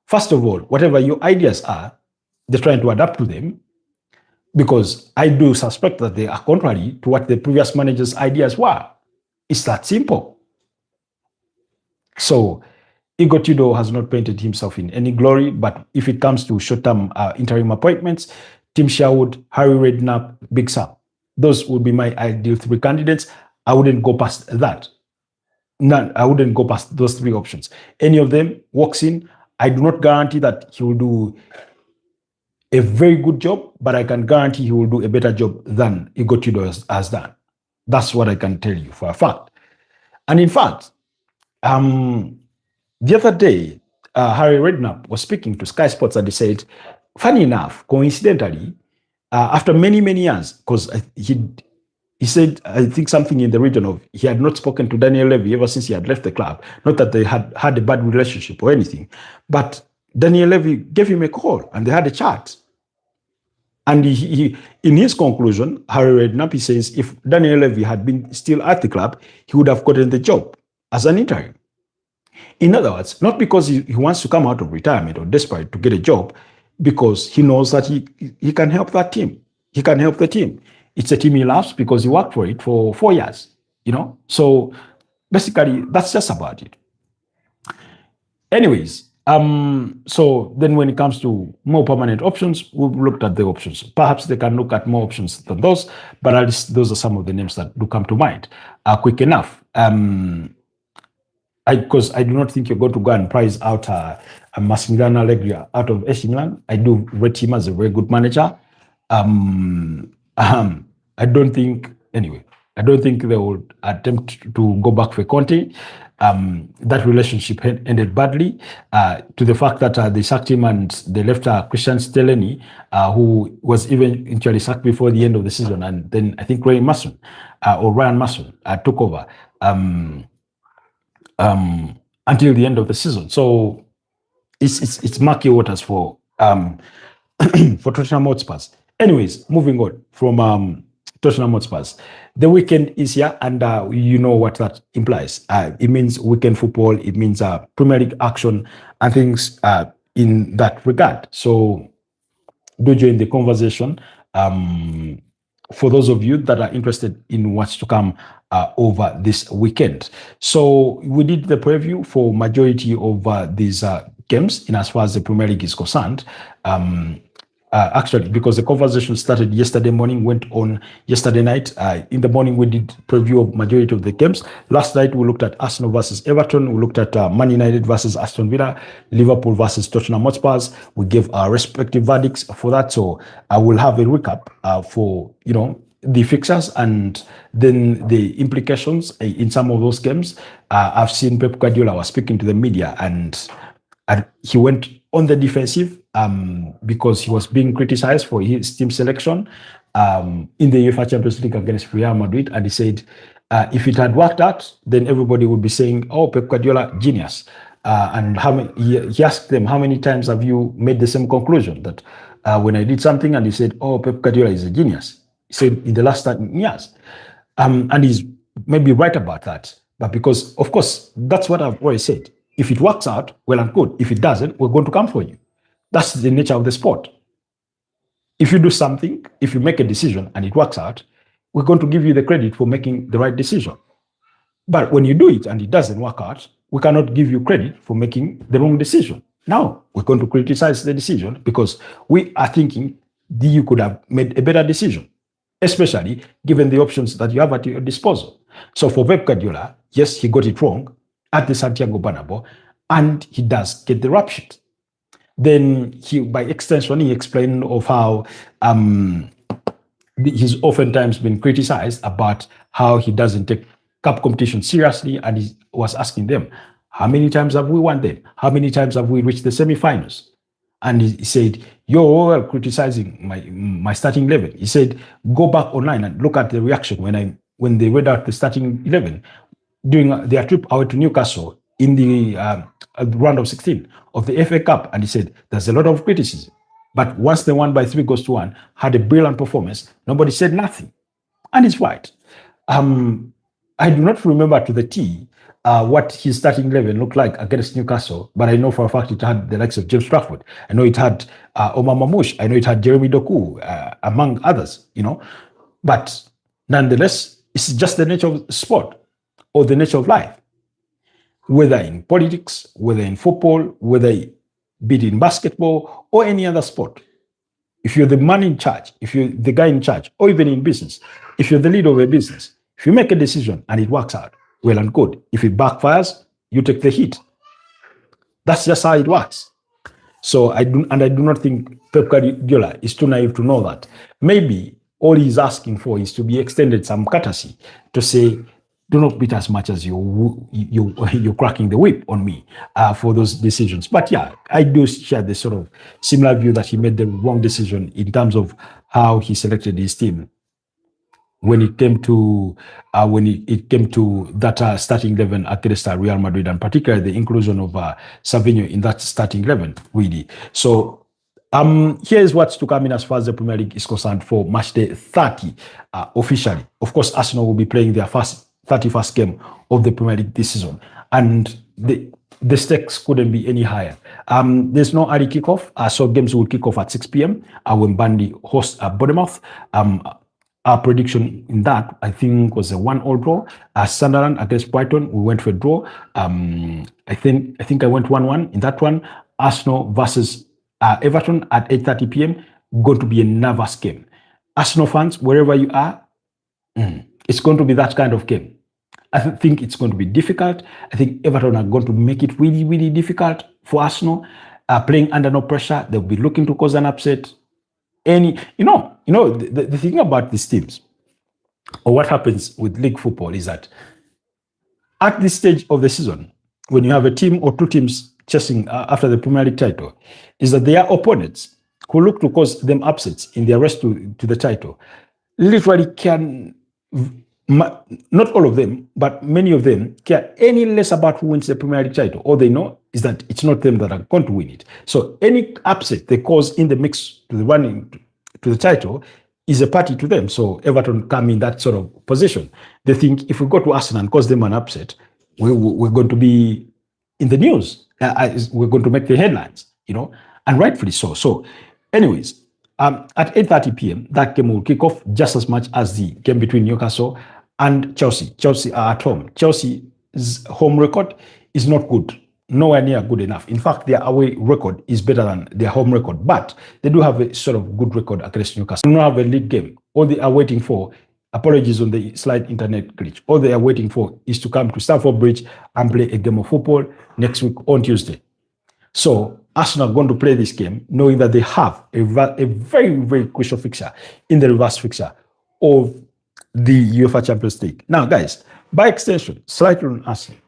First of all, whatever your ideas are, they're trying to adapt to them, because I do suspect that they are contrary to what the previous manager's ideas were. It's that simple. So Igor Tudor has not painted himself in any glory, but if it comes to short-term interim appointments, Tim Sherwood, Harry Redknapp, Big Sam, those would be my ideal three candidates. I wouldn't go past that. None. I wouldn't go past those three options. Any of them walks in, I do not guarantee that he will do a very good job, but I can guarantee he will do a better job than Igor Tudor has done. That's what I can tell you for a fact. And in fact, the other day, Harry Redknapp was speaking to Sky Sports, and he said, funny enough, coincidentally, after many, many years, because he said, I think something in the region of he had not spoken to Daniel Levy ever since he had left the club. Not that they had had a bad relationship or anything, but Daniel Levy gave him a call and they had a chat. And he in his conclusion, Harry Redknapp, he says, if Daniel Levy had been still at the club, he would have gotten the job as an interim. In other words, not because he wants to come out of retirement or desperate to get a job, because he knows that he can help that team. He can help the team. It's a team he loves because he worked for it for 4 years, So basically, that's just about it. Anyways, so then when it comes to more permanent options, we've looked at the options. Perhaps they can look at more options than those, but at least those are some of the names that do come to mind. Quick enough. Because I do not think you're going to go and prize out a Massimiliano Allegri out of AC Milan. I do rate him as a very good manager. I don't think they would attempt to go back for Conte. That relationship ended badly to the fact that they sacked him and they left Christian Stellini, who was eventually sacked before the end of the season. And then I think Ryan Mason took over until the end of the season. So it's murky waters for for Tottenham Hotspurs. Anyways, moving on from Tottenham Hotspurs. The weekend is here, and you know what that implies. It means weekend football. It means Premier League action and things in that regard. So do join the conversation. For those of you that are interested in what's to come over this weekend. So we did the preview for majority of these games in as far as the Premier League is concerned. Actually, because the conversation started yesterday morning, went on yesterday night. In the morning, we did preview of majority of the games. Last night, we looked at Arsenal versus Everton. We looked at Man United versus Aston Villa, Liverpool versus Tottenham Hotspurs. We gave our respective verdicts for that. So I will have a recap for, the fixtures and then the implications in some of those games. I've seen Pep Guardiola was speaking to the media and he went on the defensive because he was being criticized for his team selection in the UEFA Champions League against Real Madrid. And he said, if it had worked out, then everybody would be saying, oh, Pep Guardiola, genius. And he asked them, how many times have you made the same conclusion? That when I did something and he said, oh, Pep Guardiola is a genius. He said in the last 10 years. And he's maybe right about that. But because, of course, that's what I've always said. If it works out, well and good. If it doesn't, we're going to come for you. That's the nature of the sport. If you do something, if you make a decision and it works out, we're going to give you the credit for making the right decision. But when you do it and it doesn't work out, we cannot give you credit for making the wrong decision. Now, we're going to criticize the decision because we are thinking that you could have made a better decision, especially given the options that you have at your disposal. So for Pep Guardiola, yes, he got it wrong at the Santiago Bernabeu, and he does get the rap sheet. Then by extension, he explained of how he's oftentimes been criticized about how he doesn't take cup competition seriously, and he was asking them, how many times have we won them? How many times have we reached the semifinals? And he said, you're all criticizing my starting 11. He said, go back online and look at the reaction when they read out the starting 11 during their trip out to Newcastle in the round of 16 of the FA Cup. And he said, there's a lot of criticism. But once they won by 3-1, had a brilliant performance, nobody said nothing. And he's right. I do not remember to the T what his starting 11 looked like against Newcastle, but I know for a fact it had the likes of James Trafford. I know it had Omar Mamouche. I know it had Jeremy Doku, among others, But nonetheless, it's just the nature of sport or the nature of life. Whether in politics, whether in football, whether be it in basketball or any other sport. If you're the man in charge, if you're the guy in charge, or even in business, if you're the leader of a business, if you make a decision and it works out, well and good. If it backfires, you take the hit. That's just how it works. So I do not think Pep Guardiola is too naive to know that. Maybe all he's asking for is to be extended some courtesy to say, do not beat as much as you're cracking the whip on me for those decisions. But yeah, I do share the sort of similar view that he made the wrong decision in terms of how he selected his team when it came to that starting 11 against Real Madrid, and particularly the inclusion of Savinho in that starting 11, really. So here's what's to come in as far as the Premier League is concerned for match day 30 officially. Of course, Arsenal will be playing their 31st game of the Premier League this season, and the stakes couldn't be any higher. There's no early kickoff, so games will kick off at 6 p.m. When Burnley host Bournemouth. Our prediction in that, I think, was a 1-1 draw. Sunderland against Brighton, we went for a draw. I think I went 1-1 in that one. Arsenal versus Everton at 8:30 p.m. Going to be a nervous game. Arsenal fans, wherever you are, it's going to be that kind of game. I think it's going to be difficult. I think Everton are going to make it really, really difficult for Arsenal. Playing under no pressure, they'll be looking to cause an upset. The thing about these teams, or what happens with league football, is that at this stage of the season, when you have a team or two teams chasing after the Premier League title, is that their opponents who look to cause them upsets in their race to the title literally can, not all of them, but many of them care any less about who wins the Premier League title. All they know is that it's not them that are going to win it. So any upset they cause in the mix to the running to the title is a party to them. So Everton come in that sort of position. They think if we go to Arsenal and cause them an upset, we're going to be in the news. We're going to make the headlines, and rightfully so. So anyways, at 8:30 p.m., that game will kick off just as much as the game between Newcastle and Chelsea. Chelsea are at home. Chelsea's home record is not good. Nowhere near good enough. In fact, their away record is better than their home record, but they do have a sort of good record against Newcastle. They don't have a league game. All they are waiting for, apologies on the slight internet glitch, all they are waiting for is to come to Stamford Bridge and play a game of football next week on Tuesday. So Arsenal are going to play this game knowing that they have a very, very crucial fixture in the reverse fixture of the UEFA Champions League. Now, guys, by extension, slightly on Arsenal,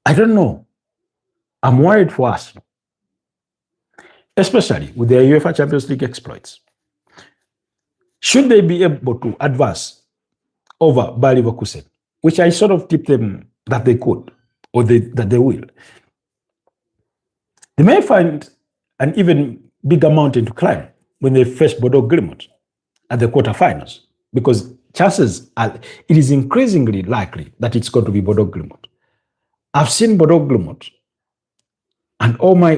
I don't know. I'm worried for Arsenal, especially with their UEFA Champions League exploits. Should they be able to advance over Bayer Leverkusen, which I sort of tip them that they could, or that they will, they may find an even bigger mountain to climb when they face Bordeaux Glimont at the quarterfinals, because chances are, it is increasingly likely that it's going to be Bordeaux Glimont. I've seen Bordeaux Glimont, and oh my,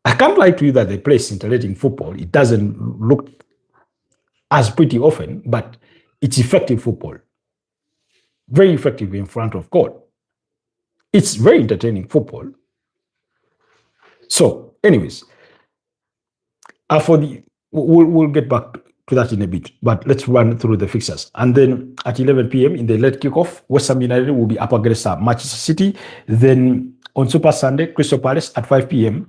I can't lie to you that they play scintillating football. It doesn't look as pretty often, but it's effective football. Very effective in front of goal. It's very entertaining football. So, anyways, we'll get back to that in a bit, but let's run through the fixtures. And then at 11 p.m. in the late kickoff, West Ham United will be up against Manchester City. Then on Super Sunday, Crystal Palace at 5 p.m.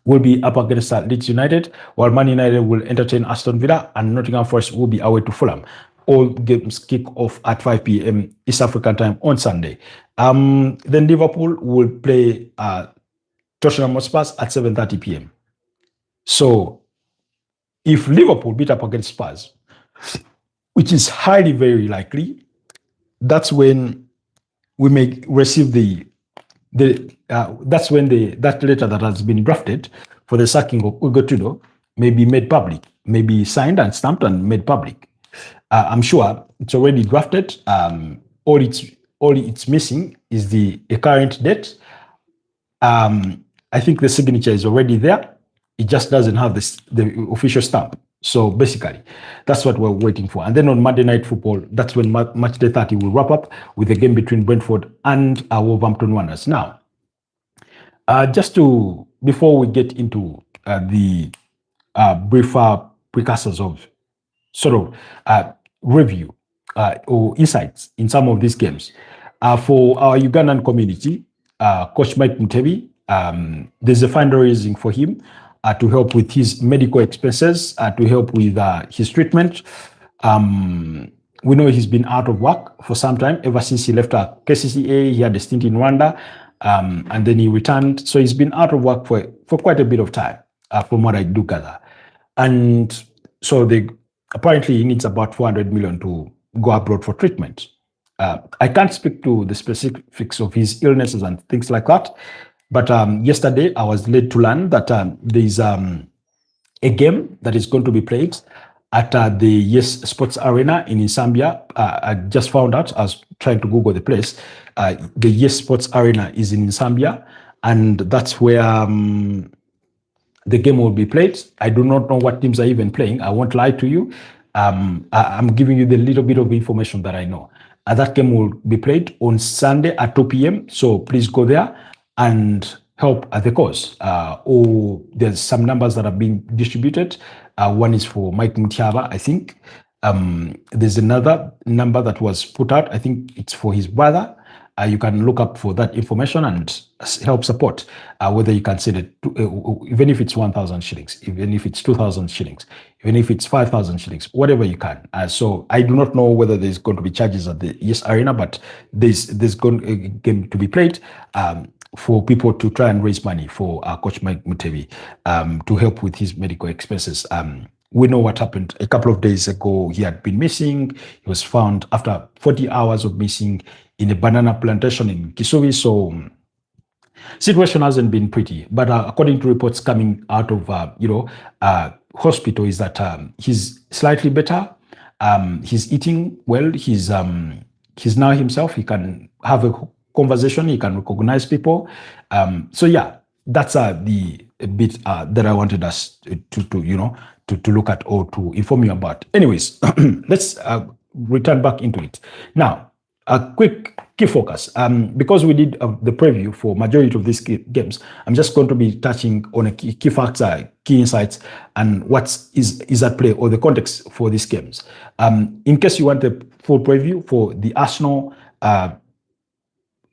will be up against Leeds United, while Man United will entertain Aston Villa, and Nottingham Forest will be away to Fulham. All games kick off at 5 p.m. East African time on Sunday. Then Liverpool will play Tottenham Hotspur at 7:30 p.m. So if Liverpool beat up against Spurs, which is highly very likely, that's when we may receive that's when that letter that has been drafted for the sacking of Igor Tudor may be made public, may be signed and stamped and made public. I'm sure it's already drafted. All it's missing is a current date. I think the signature is already there. It just doesn't have the official stamp. So basically, that's what we're waiting for. And then on Monday Night Football, that's when match day 30 will wrap up with the game between Brentford and Wolverhampton Wanderers. Now, before we get into the briefer precursors of sort of review or insights in some of these games, for our Ugandan community, Coach Mike Mutebi, there's a fundraising for him to help with his medical expenses, to help with his treatment. We know he's been out of work for some time, ever since he left KCCA. He had a stint in Rwanda, and then he returned. So he's been out of work for quite a bit of time, from what I do gather. And so apparently he needs about 400 million to go abroad for treatment. I can't speak to the specifics of his illnesses and things like that. But yesterday I was led to learn that there's a game that is going to be played at the Yes Sports Arena in Zambia. I just found out, I was trying to Google the place. The Yes Sports Arena is in Zambia, and that's where the game will be played. I do not know what teams are even playing. I won't lie to you. I'm giving you the little bit of information that I know. That game will be played on Sunday at 2 p.m. So please go there and help at the cause. Or there's some numbers that are being distributed. One is for Mike Mutiaba, I think. There's another number that was put out. I think it's for his brother. You can look up for that information and help support, whether you can send it, even if it's 1,000 shillings, even if it's 2,000 shillings, even if it's 5,000 shillings, whatever you can. So I do not know whether there's going to be charges at the Yes Arena, but there's going game to be played for people to try and raise money for Coach Mike Mutebi to help with his medical expenses. We know what happened a couple of days ago. He had been missing. He was found after 40 hours of missing in a banana plantation in Kisubi. So situation hasn't been pretty. But according to reports coming out of hospital, is that he's slightly better. He's eating well. He's now himself. He can have a conversation. He can recognize people. So yeah, that's the bit that I wanted us to look at or to inform you about. Anyways, let's return back into it. Now, a quick key focus. Because we did the preview for majority of these games, I'm just going to be touching on a key facts, key insights, and what is at play or the context for these games. In case you want the full preview for the Arsenal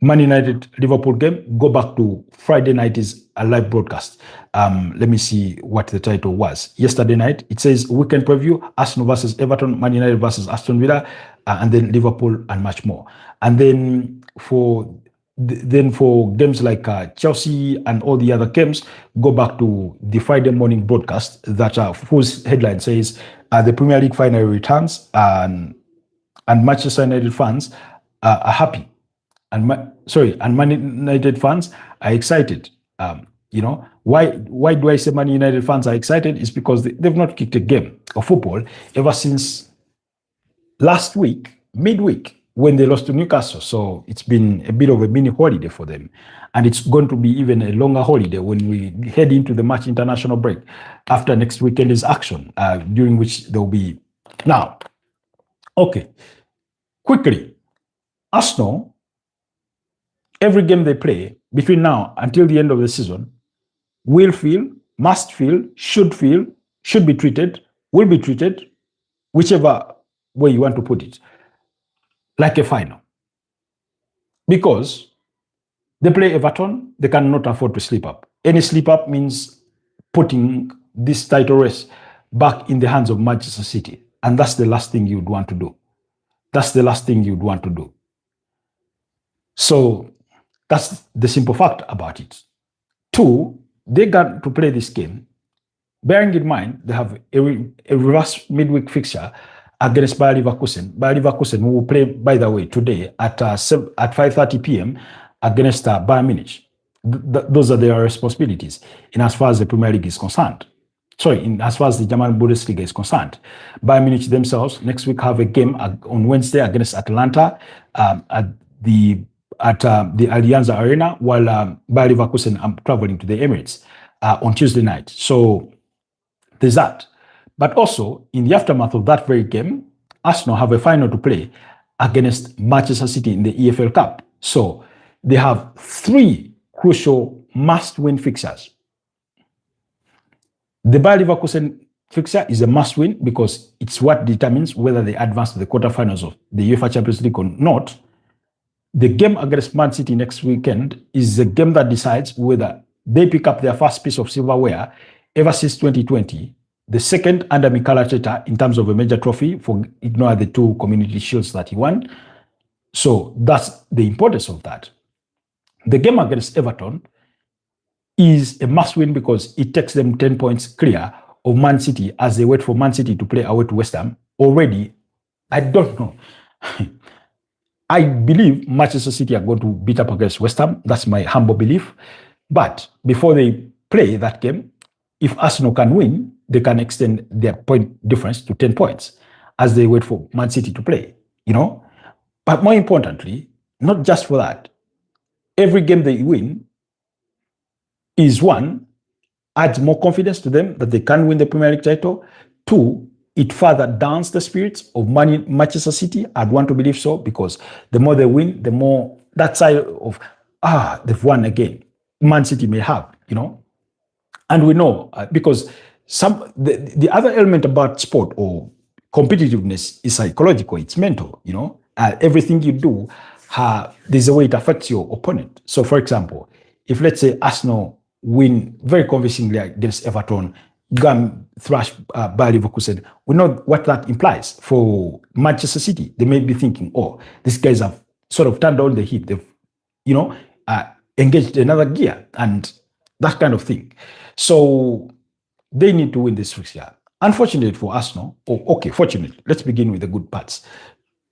Man United Liverpool game, go back to Friday night's live broadcast. Let me see what the title was. Yesterday night, it says weekend preview: Arsenal versus Everton, Man United versus Aston Villa, and then Liverpool and much more. And then for games like Chelsea and all the other games, go back to the Friday morning broadcast that whose headline says the Premier League finally returns, and Manchester United fans are happy. And Man United fans are excited. Why do I say Man United fans are excited? It's because they've not kicked a game of football ever since last week, midweek, when they lost to Newcastle. So it's been a bit of a mini holiday for them. And it's going to be even a longer holiday when we head into the March international break after next weekend's action, during which there will be... Now, okay, quickly, Arsenal, every game they play between now until the end of the season will feel, must feel, should be treated, will be treated, whichever way you want to put it, like a final. Because they play Everton, they cannot afford to slip up. Any slip up means putting this title race back in the hands of Manchester City. And that's the last thing you'd want to do. That's the last thing you'd want to do. So that's the simple fact about it. Two, they got to play this game, bearing in mind they have a reverse midweek fixture against Bayer Leverkusen. Bayer Leverkusen, who will play, by the way, today at 5:30 p.m. against Bayern Munich. Those are their responsibilities in as far as the Premier League is concerned. In as far as the German Bundesliga is concerned. Bayern Munich themselves next week have a game on Wednesday against Atalanta at the Allianz Arena, while Bayer Leverkusen are traveling to the Emirates on Tuesday night. So there's that. But also, in the aftermath of that very game, Arsenal have a final to play against Manchester City in the EFL Cup. So they have three crucial must-win fixtures. The Bayer Leverkusen fixture is a must-win because it's what determines whether they advance to the quarterfinals of the UEFA Champions League or not. The game against Man City next weekend is the game that decides whether they pick up their first piece of silverware ever since 2020, the second under Mikel Arteta in terms of a major trophy, for ignore the 2 community shields that he won. So that's the importance of that. The game against Everton is a must win because it takes them 10 points clear of Man City as they wait for Man City to play away to West Ham. Already, I don't know. I believe Manchester City are going to beat up against West Ham. That's my humble belief. But before they play that game, if Arsenal can win, they can extend their point difference to 10 points as they wait for Man City to play, you know. But more importantly, not just for that, every game they win is, one, adds more confidence to them that they can win the Premier League title. 2, it further downs the spirits of Manchester City. I'd want to believe so, because the more they win, the more that side of, they've won again, Man City may have, you know. And we know, because the other element about sport or competitiveness is psychological, it's mental, you know. Everything you do, there's a way it affects your opponent. So, for example, if let's say Arsenal win very convincingly against Everton, Gam thrash Bayer Leverkusen, we know what that implies for Manchester City. They may be thinking, oh, these guys have sort of turned on the heat. They've, you know, engaged another gear and that kind of thing. So they need to win this fixture. Unfortunately for Arsenal, fortunately, let's begin with the good parts.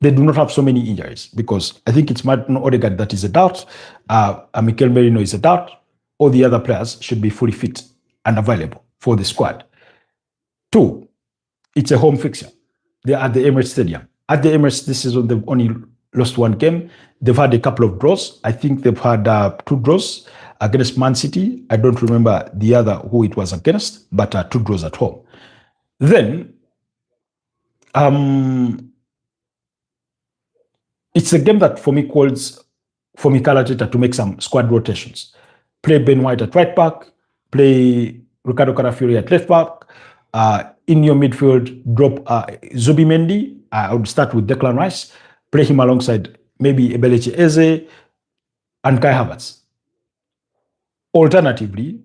They do not have so many injuries, because I think it's Martin Odegaard that is a doubt. Mikel Merino is a doubt. All the other players should be fully fit and available for the squad. 2, it's a home fixture. They're at the Emirates Stadium. At the Emirates this season, they've only lost 1 game. They've had a couple of draws. I think they've had 2 draws against Man City. I don't remember the other who it was against, but 2 draws at home. Then, it's a game that for me calls for Mikel Arteta to make some squad rotations. Play Ben White at right back, play Ricardo Carafiori at left back. In your midfield, drop Zubimendi. I would start with Declan Rice, play him alongside maybe Ebelechi Eze and Kai Havertz. Alternatively,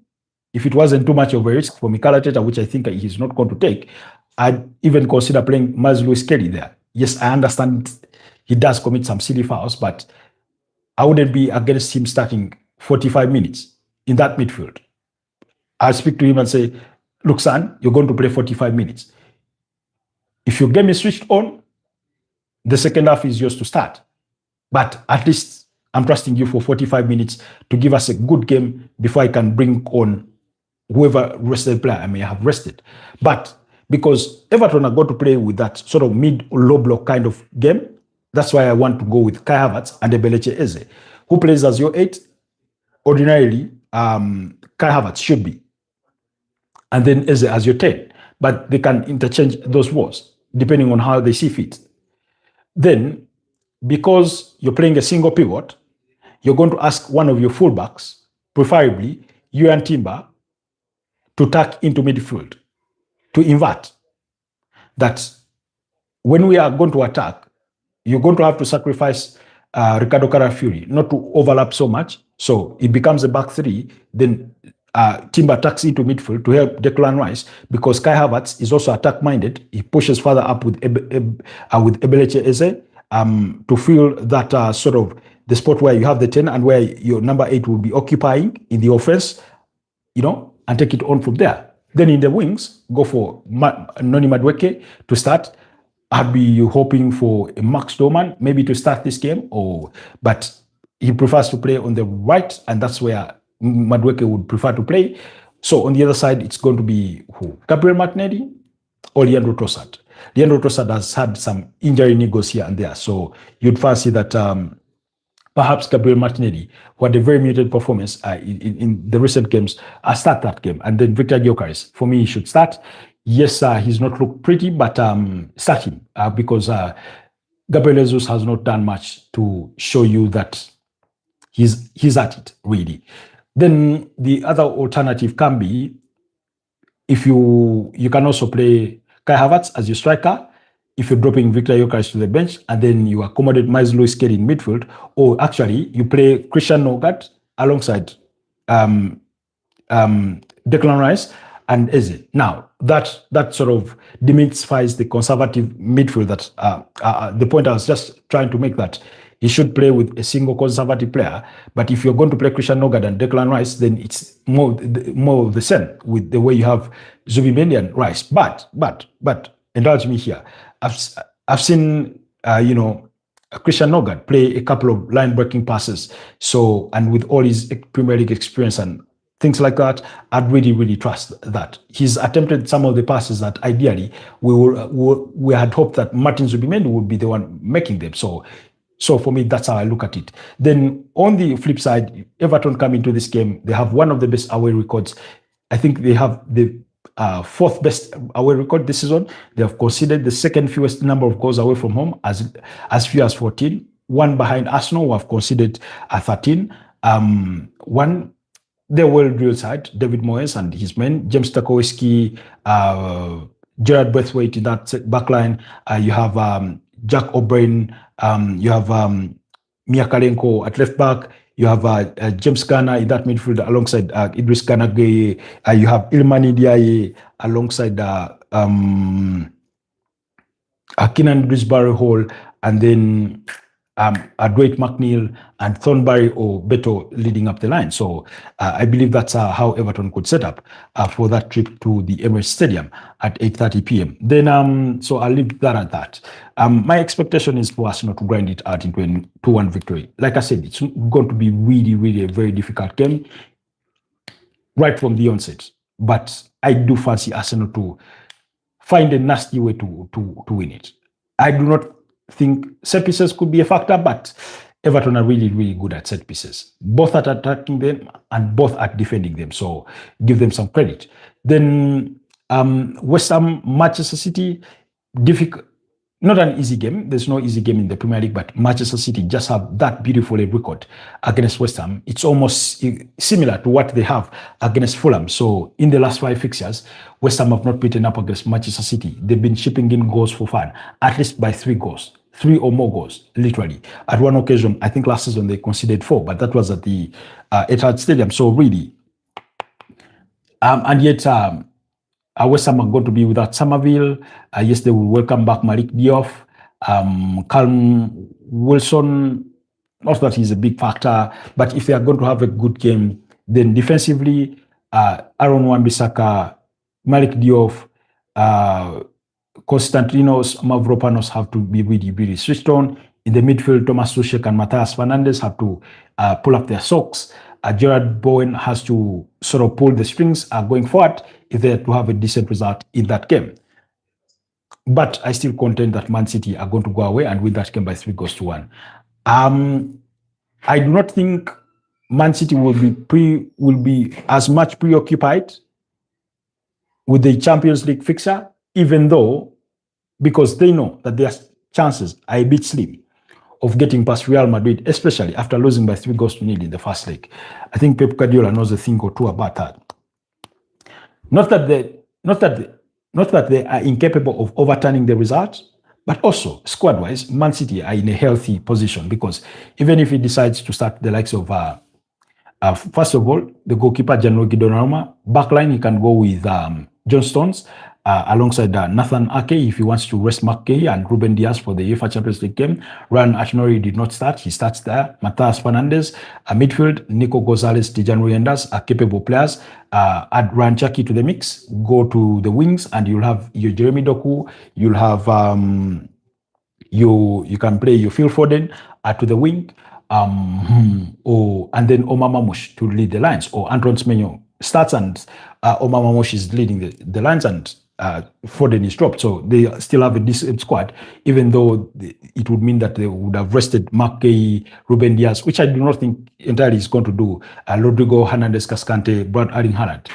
if it wasn't too much of a risk for Mikel Arteta, which I think he's not going to take, I'd even consider playing Miles Lewis Kelly there. Yes, I understand he does commit some silly fouls, but I wouldn't be against him starting 45 minutes in that midfield. I'll speak to him and say, look, son, you're going to play 45 minutes. If your game is switched on, the second half is yours to start. But at least I'm trusting you for 45 minutes to give us a good game before I can bring on whoever rested player I may have rested. But because Everton are going to play with that sort of mid-low block kind of game, that's why I want to go with Kai Havertz and Ebelechi Eze, who plays as your 8. Ordinarily, Kai Havertz should be, and then Eze as your 10. But they can interchange those roles depending on how they see fit. Then, because you're playing a single pivot, you're going to ask one of your fullbacks, preferably you and Timber, to tuck into midfield, to invert. That when we are going to attack, you're going to have to sacrifice Ricardo Carafiori, not to overlap so much. So it becomes a back 3. Then Timber tucks into midfield to help Declan Rice, because Kai Havertz is also attack-minded. He pushes further up with Ebelechi Eze to fill that sort of the spot where you have the 10 and where your number 8 will be occupying in the offense, you know, and take it on from there. Then in the wings, go for Noni Madueke to start. I'd be hoping for Max Doman maybe to start this game, but he prefers to play on the right, and that's where Madueke would prefer to play. So on the other side, it's going to be who? Gabriel Martinelli or Leandro Trossard. Leandro Trossard has had some injury niggles here and there, so you'd fancy that perhaps Gabriel Martinelli, who had a very muted performance in the recent games, start that game. And then Victor Gyökeres, for me, he should start. Yes, he's not looked pretty, but start him because Gabriel Jesus has not done much to show you that he's at it, really. Then the other alternative can be, if you can also play Kai Havertz as your striker, if you're dropping Victor Gyökeres to the bench, and then you accommodate Miles Lewis Kelly in midfield, or actually you play Christian Nogard alongside Declan Rice, and Eze. Now, that sort of demystifies the conservative midfield that the point I was just trying to make, that he should play with a single conservative player. But if you're going to play Christian Nogard and Declan Rice, then it's more of the same with the way you have Zubimendi and Rice. But indulge me here. I've seen Christian Nogard play a couple of line breaking passes. So, and with all his Premier League experience and things like that, I'd really trust that. He's attempted some of the passes that ideally we had hoped that Martin Zubimendi would be the one making them. So for me, that's how I look at it. Then on the flip side, Everton come into this game, they have one of the best away records. I think they have the fourth best away record this season. They have conceded the second fewest number of goals away from home, as few as 14. One behind Arsenal, who have conceded 13. One, their well-drilled side, David Moyes and his men, James Tarkowski, Gerard Braithwaite in that backline. You have Jack O'Brien, you have Miakalenko at left back, you have James Garner in that midfield alongside Idris Kanagay, you have Ilmani Diaye alongside Keenan Brisbane Hall, and then Dwight McNeil and Thornberry or Beto leading up the line. So I believe that's how Everton could set up for that trip to the Emirates Stadium at 8:30 p.m. Then, so I'll leave that at that. My expectation is for Arsenal to grind it out into a 2-1 victory. Like I said, it's going to be really a very difficult game right from the onset. But I do fancy Arsenal to find a nasty way to win it. I do not think set pieces could be a factor, but Everton are really good at set pieces, both at attacking them and both at defending them. So give them some credit. Then West Ham, Manchester City, difficult. Not an easy game. There's no easy game in the Premier League, but Manchester City just have that beautiful record against West Ham. It's almost similar to what they have against Fulham. So in the last 5 fixtures, West Ham have not beaten up against Manchester City. They've been shipping in goals for fun, at least by 3 goals. 3 or more goals, literally. At one occasion, I think last season they conceded 4, but that was at the Etihad Stadium. So really, and yet West Ham are going to be without Somerville. Yes, they will welcome back Malik Diouf. Callum Wilson, not that he's a big factor, but if they are going to have a good game, then defensively, Aaron Wan-Bissaka, Malik Diouf, Konstantinos Mavropanos have to be really switched on. In the midfield, Thomas Tuchel and Matthias Fernandes have to pull up their socks. Gerard Bowen has to sort of pull the strings going forward if they are to have a decent result in that game. But I still contend that Man City are going to go away and win that game by 3-1. I do not think Man City will be as much preoccupied with the Champions League fixture, even though, because they know that their chances are a bit slim of getting past Real Madrid, especially after losing by 3-0 in the first leg. I think Pep Guardiola knows a thing or two about that. Not that they are incapable of overturning the result, but also squad-wise, Man City are in a healthy position, because even if he decides to start the likes of first of all, the goalkeeper Gianluigi Donnarumma, backline he can go with John Stones alongside Nathan Ake if he wants to rest Mark Guehi and Ruben Diaz for the UEFA Champions League game. Ryan Ashmori did not start. He starts there. Matthias Fernandes. Midfield, Nico Gonzalez, Tijan Reyendas are capable players. Add Ryan Chaki to the mix. Go to the wings and you'll have your Jeremy Doku. You'll have you can play your Phil Foden to the wing. And then Omar Mamush to lead the lines, or Antoine Semenyo starts and Omar Mamush is leading the lines and Foden is dropped. So they still have a decent squad, even though it would mean that they would have rested Mark Guehi, Ruben Diaz, which I do not think entirely is going to do, Rodrigo Hernandez Cascante, Brad Erling Haaland,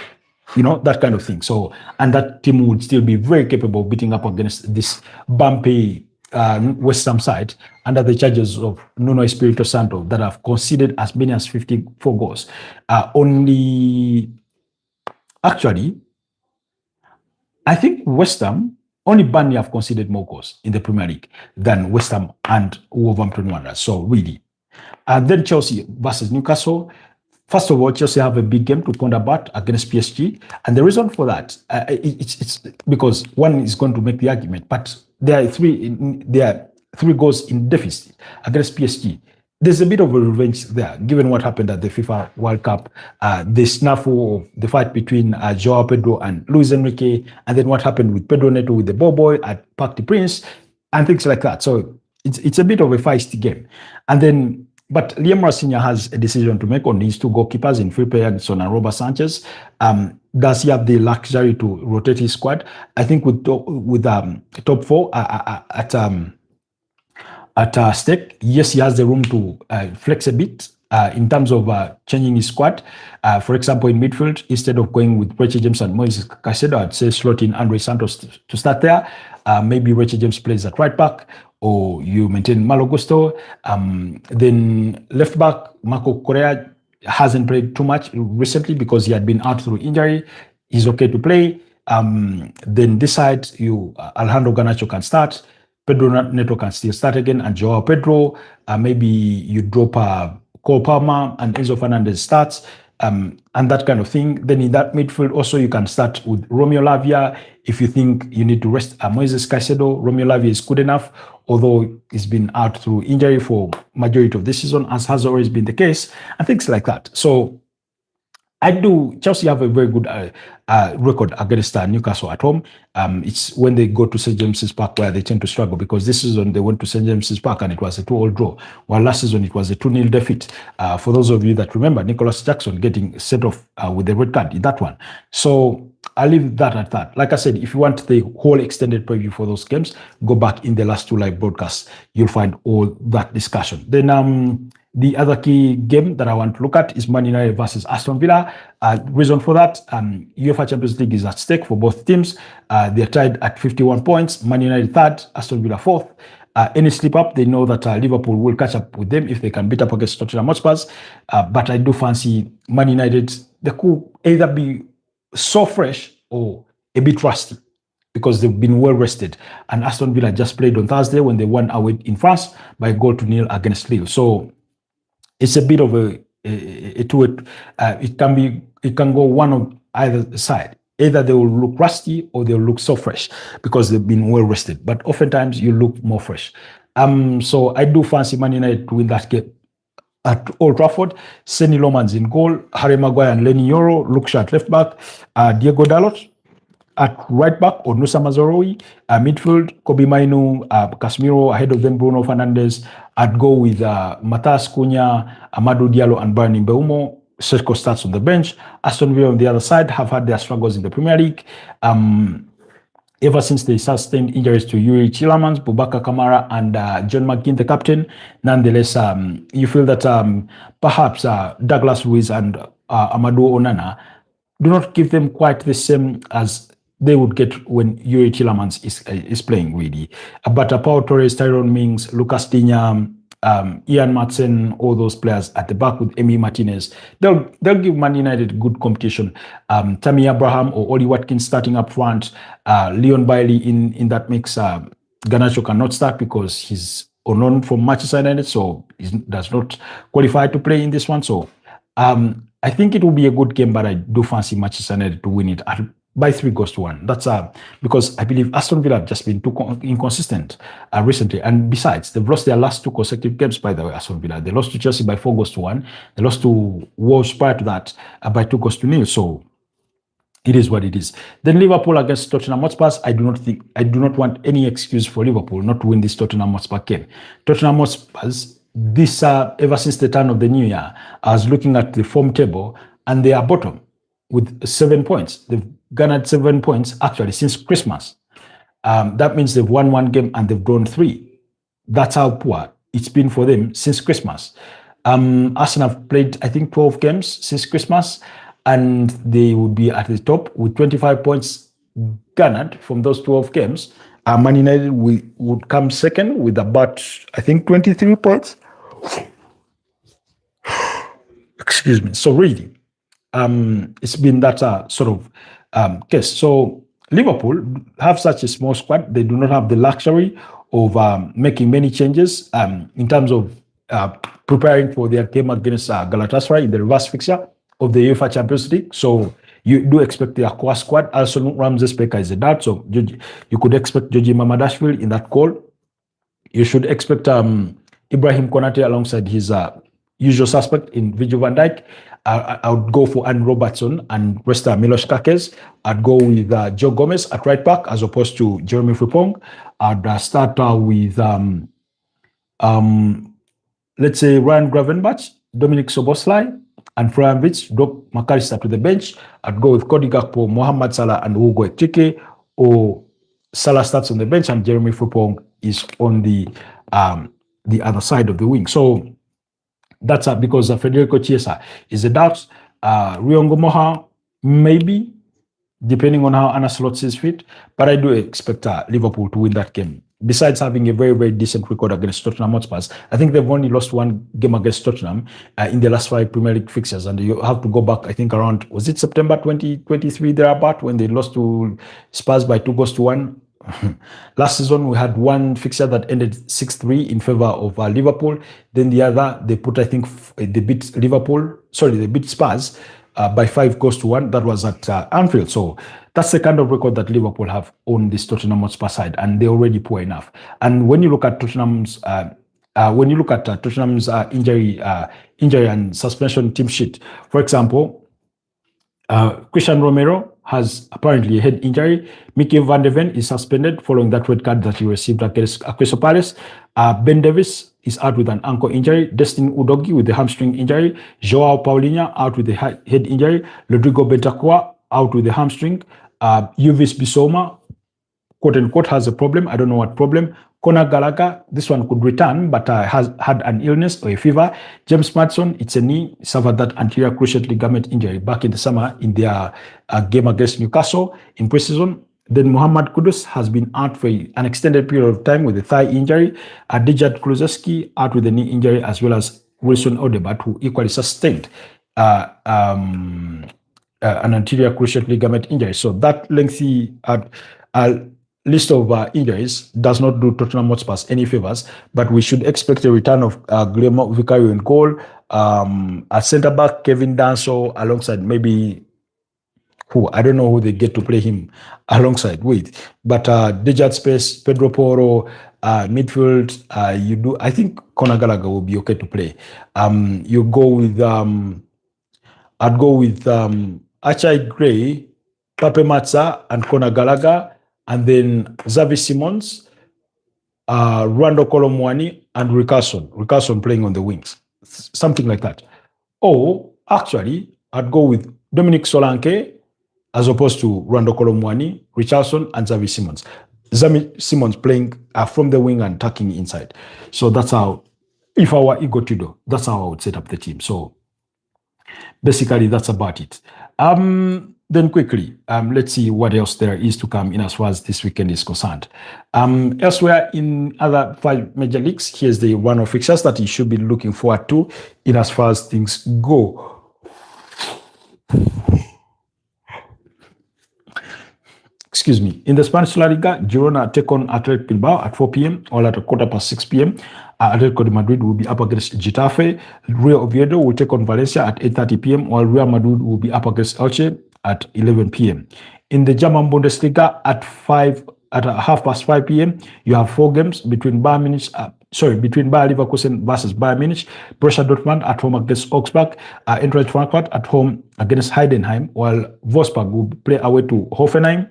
that kind of thing. So, and that team would still be very capable of beating up against this bumpy West Ham side under the charges of Nuno Espirito Santo that have conceded as many as 54 goals. Actually, I think West Ham, only Burnley have conceded more goals in the Premier League than West Ham and Wolverhampton Wanderers. So really. And then Chelsea versus Newcastle. First of all, Chelsea have a big game to combat against PSG, and the reason for that it's because one is going to make the argument, but there are three goals in deficit against PSG. There's a bit of a revenge there, given what happened at the FIFA World Cup, the snafu of the fight between Joao Pedro and Luis Enrique, and then what happened with Pedro Neto with the ball boy at Parc des Princes, and things like that. So it's a bit of a feisty game, and then. But Liam Rafinha has a decision to make on these two goalkeepers in Felipe Anderson and Robert Sanchez. Does he have the luxury to rotate his squad? I think with top four at stake, yes, he has the room to flex a bit in terms of changing his squad. For example, in midfield, instead of going with Richie James and Moises Caicedo, I'd say slot in Andre Santos to start there. Maybe Richie James plays at right back, or you maintain Malo Gusto. Then left back, Marco Correa hasn't played too much recently because he had been out through injury. He's okay to play. Then this side, Alejandro Garnacho can start. Pedro Neto can still start again, and Joao Pedro. Maybe you drop Cole Palmer and Enzo Fernandez starts, and that kind of thing. Then in that midfield, also you can start with Romeo Lavia if you think you need to rest Moises Caicedo. Romeo Lavia is good enough, although he's been out through injury for majority of this season, as has always been the case, and things like that. So Chelsea have a very good record against Newcastle at home. It's when they go to St. James's Park where they tend to struggle, because this season they went to St. James's Park and it was a 2-2 draw, while last season it was a 2-0 defeat. For those of you that remember, Nicholas Jackson getting sent off with the red card in that one. So I'll leave that at that. Like I said, if you want the whole extended preview for those games, go back in the last two live broadcasts. You'll find all that discussion. Then the other key game that I want to look at is Man United versus Aston Villa. Reason for that, UEFA Champions League is at stake for both teams. They're tied at 51 points. Man United third, Aston Villa fourth. Any slip up, they know that Liverpool will catch up with them if they can beat up against Tottenham Hotspur. But I do fancy Man United. They could either be so fresh or a bit rusty, because they've been well rested. And Aston Villa just played on Thursday when they won away in France by 0-0 against Lille. So it's a bit of it can go one of either side. Either they will look rusty or they'll look so fresh because they've been well rested. But oftentimes you look more fresh. So I do fancy Man United to win that game at Old Trafford. Seny Lomans in goal, Harry Maguire and Lenny Yoro, Luke Shaw at left back, Diego Dalot at right back, Onusa Mazoroi, midfield, Kobe Mainu, Casemiro, ahead of them Bruno Fernandes. I'd go with Matas Cunha, Amadou Diallo and Bryan Mbeumo. Sergio starts on the bench. Aston Villa on the other side have had their struggles in the Premier League. Ever since they sustained injuries to Yuri Tielemans, Boubacar Kamara, and John McGinn, the captain. Nonetheless, you feel that perhaps Douglas Luiz and Amadou Onana do not give them quite the same as they would get when Yuri Tielemans is playing, really. But Pau Torres, Tyrone Mings, Lucas Digne, Ian Matson, all those players at the back with Emi Martinez, they'll give Man United good competition. Tammy Abraham or Oli Watkins starting up front, Leon Bailey in that mix. Garnacho cannot start because he's unknown from Manchester United, so he does not qualify to play in this one. So I think it will be a good game, but I do fancy Manchester United to win it by 3-1. That's because I believe Aston Villa have just been too inconsistent recently. And besides, they've lost their last two consecutive games, by the way, Aston Villa. They lost to Chelsea by 4-1. They lost to Wolves prior to that by 2-0. So it is what it is. Then Liverpool against Tottenham Hotspur. I do not want any excuse for Liverpool not to win this Tottenham Hotspur game. Tottenham Hotspur, this ever since the turn of the new year, I was looking at the form table and they are bottom with 7 points. They've garnered 7 points actually since Christmas. That means they've won one game and they've drawn 3. That's how poor it's been for them since Christmas. Arsenal have played, I think, 12 games since Christmas, and they would be at the top with 25 points garnered from those 12 games. Man United would come second with about, I think, 23 points. Excuse me. So really, it's been that sort of case. So Liverpool have such a small squad. They do not have the luxury of making many changes in terms of preparing for their game against Galatasaray in the reverse fixture of the UEFA Champions League. So you do expect their core squad. Also, Ramses Peka is a dart, so you could expect Georgi Mamadashvili in that call. You should expect Ibrahim Konate alongside his usual suspect in Virgil van Dijk. I would go for Anne Robertson and rest Milos Kakes. I'd go with Joe Gomez at right back as opposed to Jeremy Frimpong. I'd start with let's say Ryan Gravenberch, Dominic Soboslai, and Florian Wirtz. Drop McAllister to the bench. I'd go with Cody Gakpo, Mohamed Salah, and Hugo Ekitike. Or Salah starts on the bench and Jeremy Frimpong is on the other side of the wing. So that's because Federico Chiesa is a doubt. Riongo Moha, maybe, depending on how Arne Slot sees fit. But I do expect Liverpool to win that game. Besides having a very, very decent record against Tottenham Hotspur, I think they've only lost one game against Tottenham in the last 5 Premier League fixtures. And you have to go back, I think, around, was it September 2023 thereabout, when they lost to Spurs by 2-1? Last season, we had one fixture that ended 6-3 in favor of Liverpool. Then the other, they put, I think, they beat Spurs by 5-1. That was at Anfield. So that's the kind of record that Liverpool have on this Tottenham Hotspur side, and they're already poor enough. And when you look at Tottenham's injury and suspension team sheet, for example, Christian Romero has apparently a head injury. Mickey van de Ven is suspended following that red card that he received against Crystal Palace. Ben Davies is out with an ankle injury. Destin Udogi with the hamstring injury. Joao Paulinho out with the head injury. Rodrigo Bentancur out with the hamstring. Uvis Bissouma, quote unquote, has a problem. I don't know what problem. Conor Gallagher, this one could return, but has had an illness or a fever. James Maddison, it's a knee, suffered that anterior cruciate ligament injury back in the summer in their game against Newcastle in preseason. Then Muhammad Kudus has been out for an extended period of time with a thigh injury. Dejan Kulusevski out with a knee injury, as well as Wilson Odegaard, who equally sustained an anterior cruciate ligament injury. So that lengthy list of injuries does not do Tottenham Hotspur any favors, but we should expect a return of Guillermo Vicario in goal, at centre back Kevin Danso alongside maybe who I don't know who they get to play him alongside with, but Dejad Space, Pedro Porro, midfield. I think Conor Gallagher will be okay to play. You go with I'd go with Achai Gray, Pape Matza, and Conor Gallagher. And then Xavi Simons, Rando Kolomwani, and Rickarson playing on the wings. Something like that. Or, actually, I'd go with Dominic Solanke as opposed to Rando Kolomwani, Richarlison, and Xavi Simons. Xavi Simons playing from the wing and tucking inside. So that's how, if I were Igor Tudor, that's how I would set up the team. So basically, that's about it. Then quickly, let's see what else there is to come in as far as this weekend is concerned. Elsewhere in other 5 major leagues, here's the run of fixtures that you should be looking forward to in as far as things go. Excuse me. In the Spanish La Liga, Girona take on Athletic Bilbao at 4 p.m. or at 6:15 p.m. Atletico de Madrid will be up against Getafe. Real Oviedo will take on Valencia at 8:30 p.m. while Real Madrid will be up against Elche at 11 p.m. In the German Bundesliga at 5:30 p.m. you have 4 games between Bayer Leverkusen versus Bayern Munich, Borussia Dortmund at home against Augsburg, Eintracht Frankfurt at home against Heidenheim, while Wolfsburg will play away to Hoffenheim.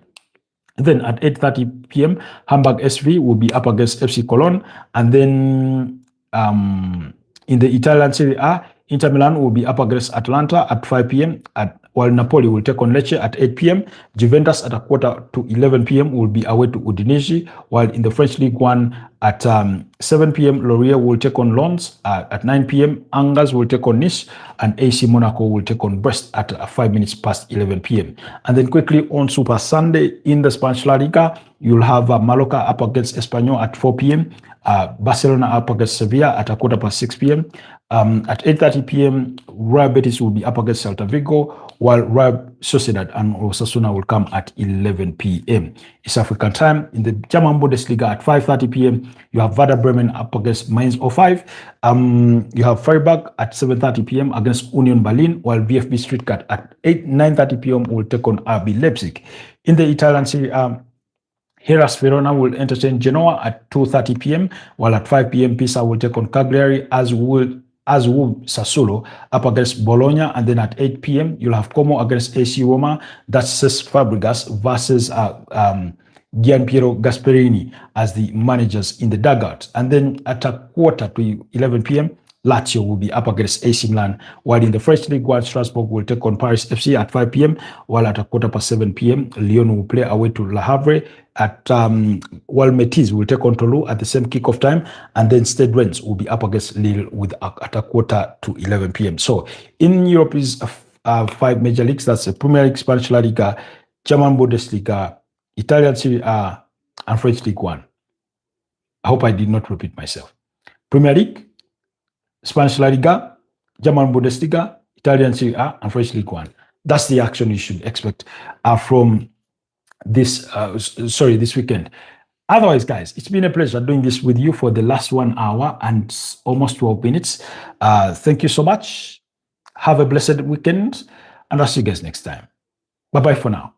Then at 8:30 p.m. Hamburg SV will be up against FC Cologne, and then in the Italian Serie A, Inter Milan will be up against Atalanta at 5 p.m. While Napoli will take on Lecce at 8 p.m. Juventus at 11:15 p.m. will be away to Udinese, while in the French League 1 at 7 p.m. Lorient will take on Lens. At 9 p.m. Angers will take on Nice, and AC Monaco will take on Brest at 11 p.m. And then quickly on Super Sunday in the Spanish La Liga, you'll have Mallorca up against Espanyol at 4 p.m. Barcelona up against Sevilla at 6:15 p.m. At 8:30 p.m. Real Betis will be up against Celta Vigo, while Real Sociedad and Osasuna will come at 11 p.m. East African time. In the German Bundesliga at 5:30 p.m., you have Werder Bremen up against Mainz 05. You have Freiburg at 7:30 p.m. against Union Berlin, while VfB Stuttgart at 9:30 p.m. will take on RB Leipzig. In the Italian Serie A, Hellas Verona will entertain Genoa at 2:30 p.m., while at 5 p.m. Pisa will take on Cagliari, as will Sassuolo up against Bologna, and then at 8 p.m. you'll have Como against AC Roma. That's Cesc Fabregas versus Gianpiero Gasperini as the managers in the dugout. And then at a quarter to 11 p.m., Lazio will be up against AC Milan, while in the French League 1, Strasbourg will take on Paris FC at 5 p.m., while at a quarter past 7 p.m., Lyon will play away to Le Havre, while Metis will take on Toulouse at the same kickoff time, and then Stade Rennes will be up against Lille at a quarter to 11 p.m. So in Europe's 5 major leagues, that's the Premier League, Spanish La Liga, German Bundesliga, Italian Serie A, and French League 1. I hope I did not repeat myself. Premier League, Spanish La Liga, German Bundesliga, Italian Serie A, and French League 1. That's the action you should expect from this weekend. Otherwise, guys, it's been a pleasure doing this with you for the last 1 hour and almost 12 minutes. Thank you so much. Have a blessed weekend, and I'll see you guys next time. Bye-bye for now.